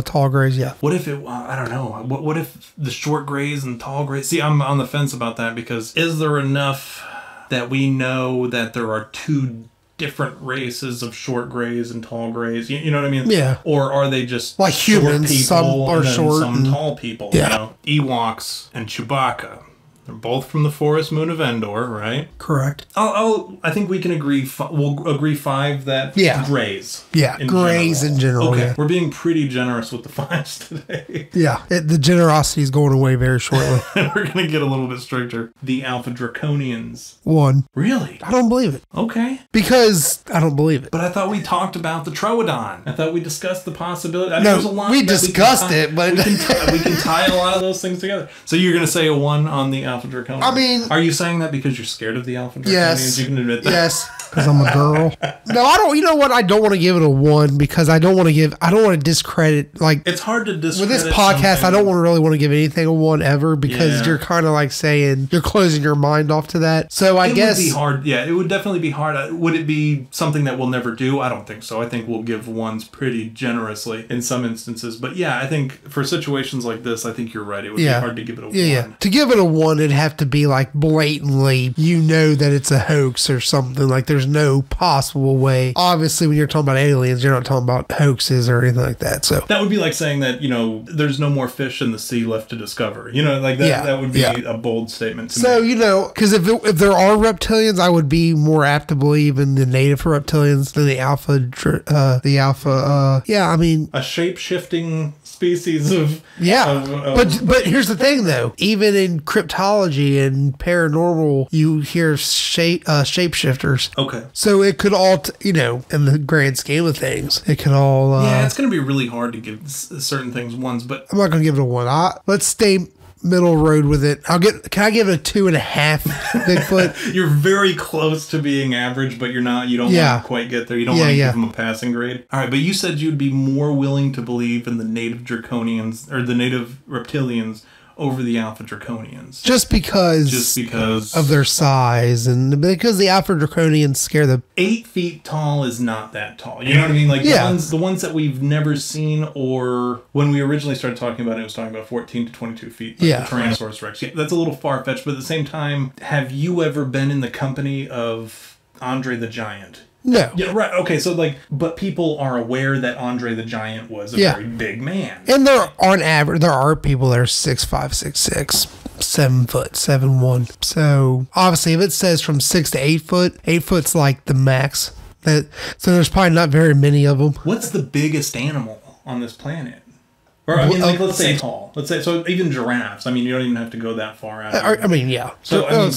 tall grays, yeah. What if it? I don't know. What if the short grays and tall grays? See, I'm on the fence about that because is there enough that we know that there are 2 different races of short grays and tall grays? You know what I mean? Yeah. Or are they just like humans? People some are short, some tall people. Yeah. Ewoks and Chewbacca. They're both from the forest moon of Endor, right? Correct. I think we can agree. We'll agree 5 that grays. Yeah, grays in general. Okay, yeah. We're being pretty generous with the 5s today. Yeah, the generosity is going away very shortly. We're going to get a little bit stricter. The Alpha Draconians. 1. Really? I don't believe it. Okay. Because I don't believe it. But I thought we talked about the Troodon. I thought we discussed the possibility. There's a lot we discussed it, but... we can tie a lot of those things together. So you're going to say a 1 on the Alpha Draconians? I mean... Are you saying that because you're scared of the Alpha Draconians? Yes. You can admit that? Yes. Because I'm a girl. No, I don't. You know what? I don't want to give it a 1 because I don't want to discredit. Like it's hard to discredit with this podcast. I don't really want to give anything a 1 ever because you're kind of like saying you're closing your mind off to that. So I guess it would be hard. Yeah, it would definitely be hard. Would it be something that we'll never do? I don't think so. I think we'll give 1s pretty generously in some instances. But yeah, I think for situations like this, I think you're right. It would be hard to give it a 1. Yeah. To give it a 1, it'd have to be like blatantly, that it's a hoax or something. Like there's no possible way. Obviously, when you're talking about aliens, you're not talking about hoaxes or anything like that. So that would be like saying that there's no more fish in the sea left to discover. Like that. That would be a bold statement to me. Because if there are reptilians, I would be more apt to believe in the native reptilians than the alpha. I mean, a shape-shifting species of but here's the thing though, even in cryptology and paranormal you hear shapeshifters. Okay, so it could all in the grand scheme of things it could all it's gonna be really hard to give certain things 1s, but I'm not gonna give it a 1. Let's stay middle road with it. Can I give it a 2.5 Bigfoot? You're very close to being average, but you're not. You don't want to quite get there. You don't want to give them a passing grade. All right, but you said you'd be more willing to believe in the native draconians or the native reptilians over the Alpha Draconians. Just because of their size and because the Alpha Draconians scare the... 8 feet tall is not that tall. You know what I mean? Like the ones that we've never seen, or when we originally started talking about it, was talking about 14 to 22 feet. Like the Tyrannosaurus Rex. Yeah, that's a little far-fetched, but at the same time, have you ever been in the company of Andre the Giant? No. Yeah, right. Okay, so but people are aware that Andre the Giant was a very big man. And on average, there are people that are 6'5", 6'6", 7 foot, 7'1". So obviously, if it says from 6 to 8 foot, 8 foot's like the max. So there's probably not very many of them. What's the biggest animal on this planet? Or I mean, let's say tall. Let's say so. Even giraffes. I mean, you don't even have to go that far out. I mean, yeah. So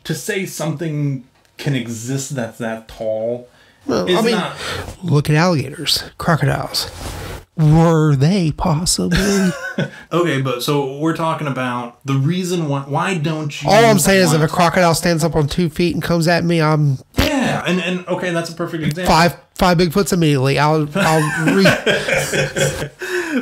to say something can exist that's that tall. Well, not... Look at alligators, crocodiles. Were they possibly? Okay, but so we're talking about the reason why don't you... All I'm saying is if a crocodile stands up on 2 feet and comes at me, I'm... Yeah, and okay, that's a perfect example. Five Bigfoots immediately.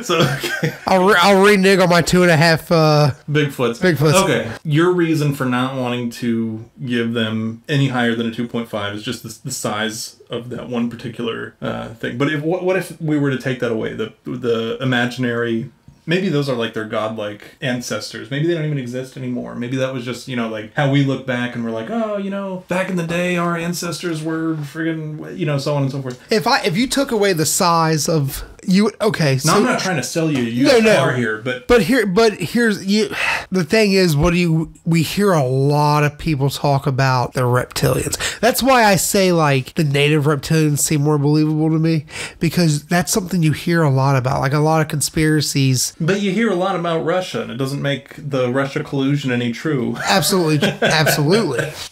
So okay. I'll renege on my 2.5 Bigfoots. Okay. Your reason for not wanting to give them any higher than a 2.5 is just the size of that one particular thing. But what if we were to take that away? The imaginary. Maybe those are like their godlike ancestors. Maybe they don't even exist anymore. Maybe that was just, like how we look back and we're like, oh, back in the day, our ancestors were friggin', so on and so forth. If you took away the size of you, okay. So now, I'm not trying to sell you a used car here, but here's the thing is, we hear a lot of people talk about the reptilians. That's why I say like the native reptilians seem more believable to me, because that's something you hear a lot about, like a lot of conspiracies. But you hear a lot about Russia, and it doesn't make the Russia collusion any true. Absolutely.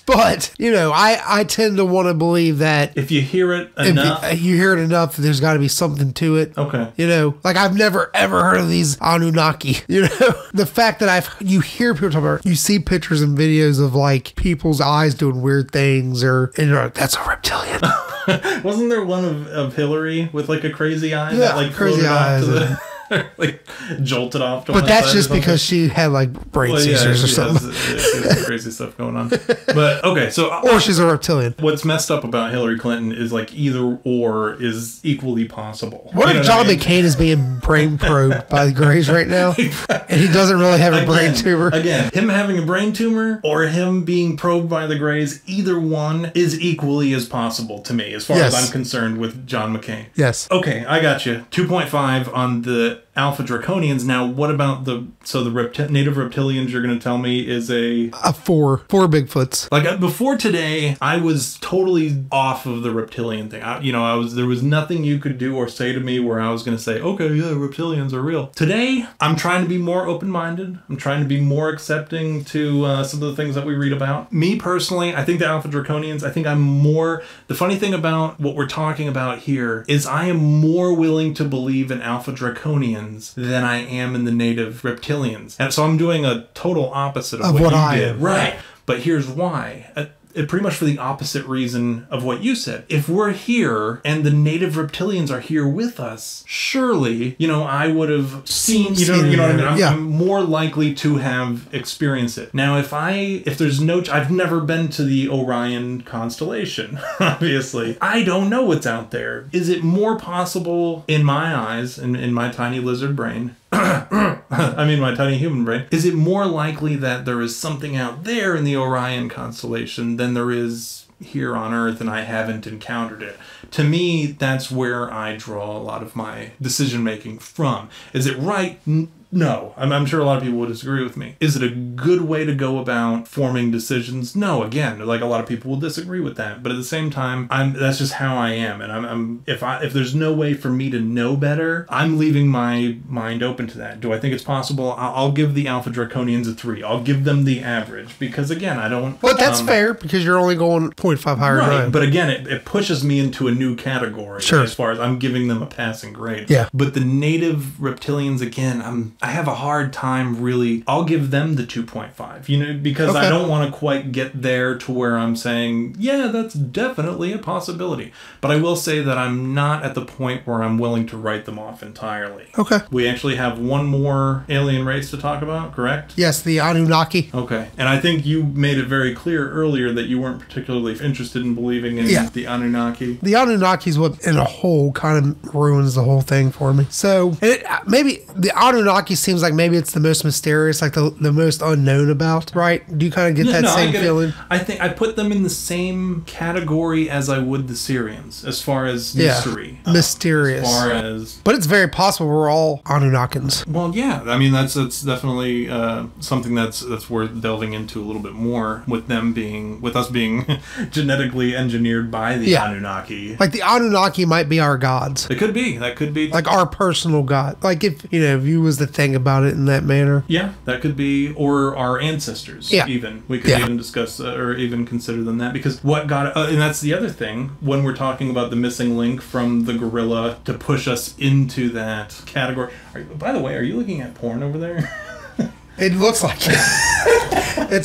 But, I tend to want to believe that if you hear it enough, there's got to be something to it. Okay. Like I've never ever heard of these Anunnaki. The fact that you hear people talk about, you see pictures and videos of like people's eyes doing weird things, and you're like, that's a reptilian. Wasn't there one of Hillary with like a crazy eye? Yeah, that, like, crazy eyes. Like jolted off to but one that's side just because she had like brain seizures or something. She has some crazy stuff going on. But okay, so or she's a reptilian. What's messed up about Hillary Clinton is like either or is equally possible. What if John McCain is being brain probed by the Greys right now, and he doesn't really have a brain tumor? Again, him having a brain tumor or him being probed by the Greys, either one is equally as possible to me, as far as I'm concerned with John McCain. Yes. Okay, I got you. 2.5 on the Alpha Draconians. Now, what about the native reptilians? You're going to tell me is a 4 Bigfoots. Like before today, I was totally off of the reptilian thing. There was nothing you could do or say to me where I was going to say, okay, yeah, reptilians are real. Today, I'm trying to be more open-minded. I'm trying to be more accepting to some of the things that we read about. Me personally, I think the Alpha Draconians. I think I'm more. The funny thing about what we're talking about here is I am more willing to believe in Alpha Draconians than I am in the native reptilians. And so I'm doing a total opposite of what you did. Right. But here's why. Pretty much for the opposite reason of what you said. If we're here and the native reptilians are here with us, surely, I would have seen, you know what I mean? I'm more likely to have experienced it. Now, if there's I've never been to the Orion constellation, obviously. I don't know what's out there. Is it more possible in my eyes, in my tiny lizard brain, my tiny human brain, is it more likely that there is something out there in the Orion constellation than there is here on Earth, and I haven't encountered it? To me, that's where I draw a lot of my decision making from. Is it right? No. I'm sure a lot of people would disagree with me. Is it a good way to go about forming decisions? No. Again, like a lot of people will disagree with that. But at the same time, that's just how I am. And if there's no way for me to know better, I'm leaving my mind open to that. Do I think it's possible? I'll give the Alpha Draconians a 3. I'll give them the average because again, I don't. Well, that's fair because you're only going 0.5 higher. Right. But again, it pushes me into a new category as far as I'm giving them a passing grade. Yeah. But the native reptilians, again, I have a hard time really. I'll give them the 2.5, because I don't want to quite get there to where I'm saying, yeah, that's definitely a possibility. But I will say that I'm not at the point where I'm willing to write them off entirely. Okay. We actually have one more alien race to talk about, correct? Yes, the Anunnaki. Okay. And I think you made it very clear earlier that you weren't particularly interested in believing in the Anunnaki. The Anunnaki is what, in a whole, kind of ruins the whole thing for me. So, maybe the Anunnaki seems like maybe it's the most mysterious, like the most unknown about, right? Do you kind of get that same feeling? I think I put them in the same category as I would the Syrians, as far as mystery. Mysterious. But it's very possible we're all Anunnakins. Well, yeah. I mean, that's definitely something that's worth delving into a little bit more, with us being genetically engineered by the Anunnaki. Like the Anunnaki might be our gods. It could be. That could be. Like our personal god. Like if you was to think about it in that manner. Yeah, that could be, or our ancestors. Yeah. Even we could even discuss or even consider them that, because what got and that's the other thing when we're talking about the missing link from the gorilla to push us into that category. By the way, are you looking at porn over there? It looks like it.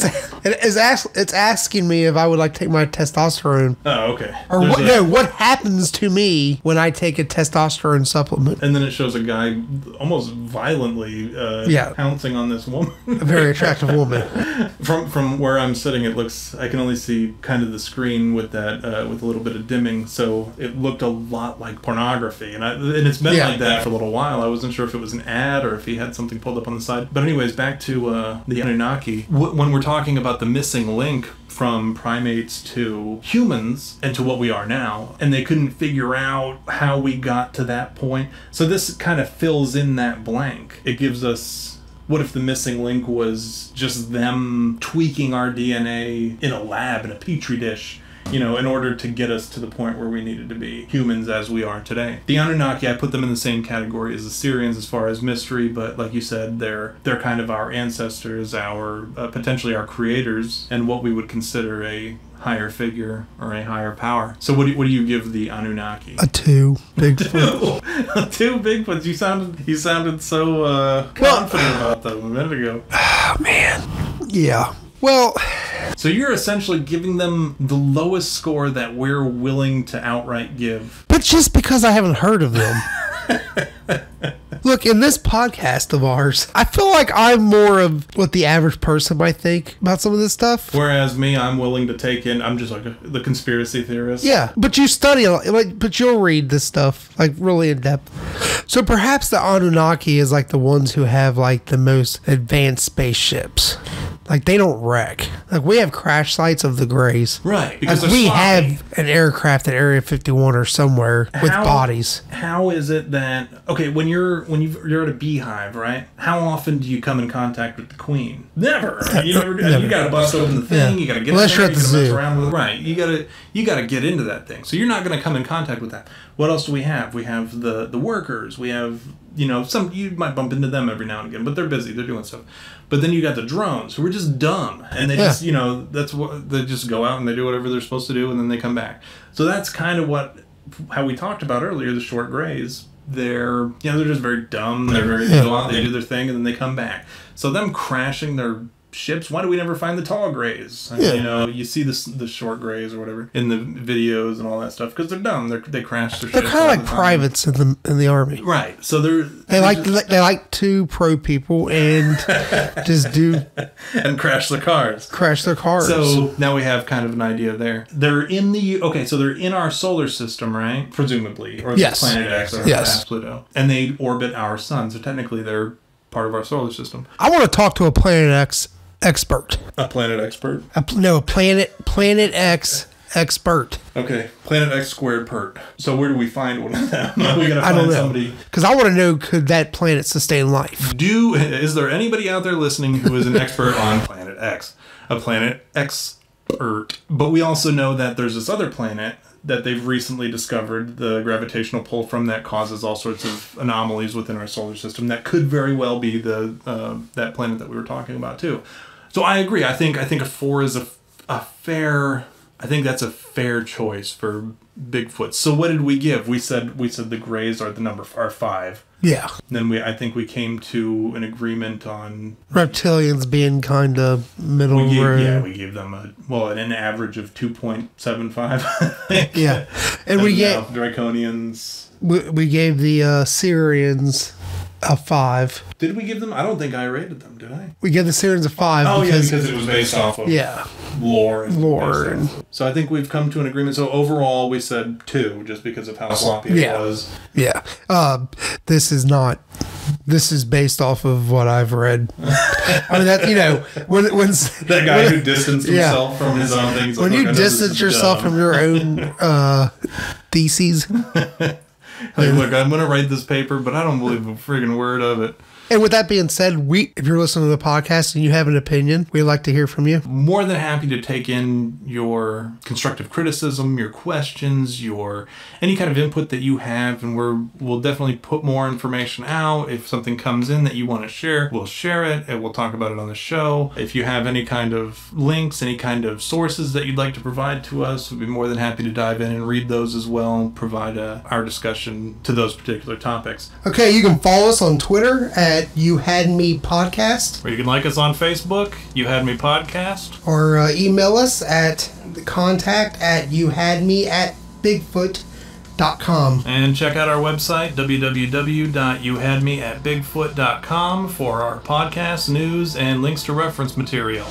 It's asking me if I would like to take my testosterone. Oh, okay. Or what happens to me when I take a testosterone supplement? And then it shows a guy almost violently pouncing on this woman. A very attractive woman. From where I'm sitting, I can only see kind of the screen with that with a little bit of dimming, so it looked a lot like pornography, and it's been like that for a little while. I wasn't sure if it was an ad or if he had something pulled up on the side. But anyways, back to the Anunnaki. When we're talking about the missing link from primates to humans and to what we are now, and they couldn't figure out how we got to that point. So this kind of fills in that blank. It gives us, what if the missing link was just them tweaking our DNA in a lab, in a petri dish, in order to get us to the point where we needed to be humans as we are today. The Anunnaki, I put them in the same category as the Syrians as far as mystery, but like you said, they're kind of our ancestors, our potentially our creators, and what we would consider a higher figure or a higher power. So what do you give the Anunnaki? A 2 Bigfoot. 2 Bigfoots. You sounded so confident about them a minute ago. Oh man. Yeah. Well, so you're essentially giving them the lowest score that we're willing to outright give. But just because I haven't heard of them. Look, in this podcast of ours, I feel like I'm more of what the average person might think about some of this stuff. Whereas me, I'm willing to take in, I'm just like the conspiracy theorist. Yeah, but you study, but you'll read this stuff, really in depth. So perhaps the Anunnaki is the ones who have the most advanced spaceships. They don't wreck. We have crash sites of the Grays. Right. Because we have an aircraft at Area 51 or somewhere with bodies. How is it that, okay, when you're at a beehive, right? How often do you come in contact with the queen? Never. You got to bust open the thing. Yeah. You got to get unless in there. You're at the zoo. Around with it. Right. You got to get into that thing. So you're not going to come in contact with that. What else do we have? We have the workers. We have, some, you might bump into them every now and again, but they're busy. They're doing stuff. But then you got the drones who are just dumb. And they just, that's what, they just go out and they do whatever they're supposed to do and then they come back. So that's kind of how we talked about earlier, the short grays. They're just very dumb. They're they go out, they do their thing, and then they come back. So them crashing their ships, why do we never find the tall grays? You see the short grays or whatever in the videos and all that stuff because they're dumb. They crash their ships. They're kind of like privates in the army, right? So they like to probe people and just do and crash their cars. So now we have kind of an idea there. They're in they're in our solar system, right? Presumably, or yes. Planet X or past Pluto, and they orbit our sun. So technically, they're part of our solar system. I want to talk to a Planet X expert. A planet expert? Planet X expert. Okay, Planet X squared pert. So where do we find one of them? Are we gonna find somebody? Because I want to know, could that planet sustain life? Is there anybody out there listening who is an expert on Planet X? A Planet expert. But we also know that there's this other planet that they've recently discovered the gravitational pull from that causes all sorts of anomalies within our solar system. That could very well be that planet that we were talking about too. So I agree. I think a 4 is a fair. I think that's a fair choice for Bigfoot. So what did we give? We said the Greys are the number 5. Yeah. Then we came to an agreement on reptilians being kind of middle road. Yeah, we gave them an average of 2.75. Yeah, and we gave Draconians. We gave the Syrians a 5. Did we give them? I don't think I rated them. Did I? We gave the Syrians a 5. Oh, because it was based off of lore. So I think we've come to an agreement. So overall, we said 2, just because of how sloppy it was. Yeah. This is based off of what I've read. I mean, when that guy who distanced himself from his own things. When you distance yourself from your own theses. Like, look, I'm going to write this paper, but I don't believe a friggin' word of it. And with that being said, if you're listening to the podcast and you have an opinion, we'd like to hear from you. More than happy to take in your constructive criticism, your questions, any kind of input that you have, and we'll definitely put more information out. If something comes in that you want to share, we'll share it, and we'll talk about it on the show. If you have any kind of links, any kind of sources that you'd like to provide to us, we'd be more than happy to dive in and read those as well, provide our discussion reaction to those particular topics. Okay, you can follow us on Twitter at You Had Me Podcast. Or you can like us on Facebook, You Had Me Podcast. Or email us at contact@youhadme@bigfoot.com. And check out our website, www.youhadmeatbigfoot.com, for our podcast, news, and links to reference material.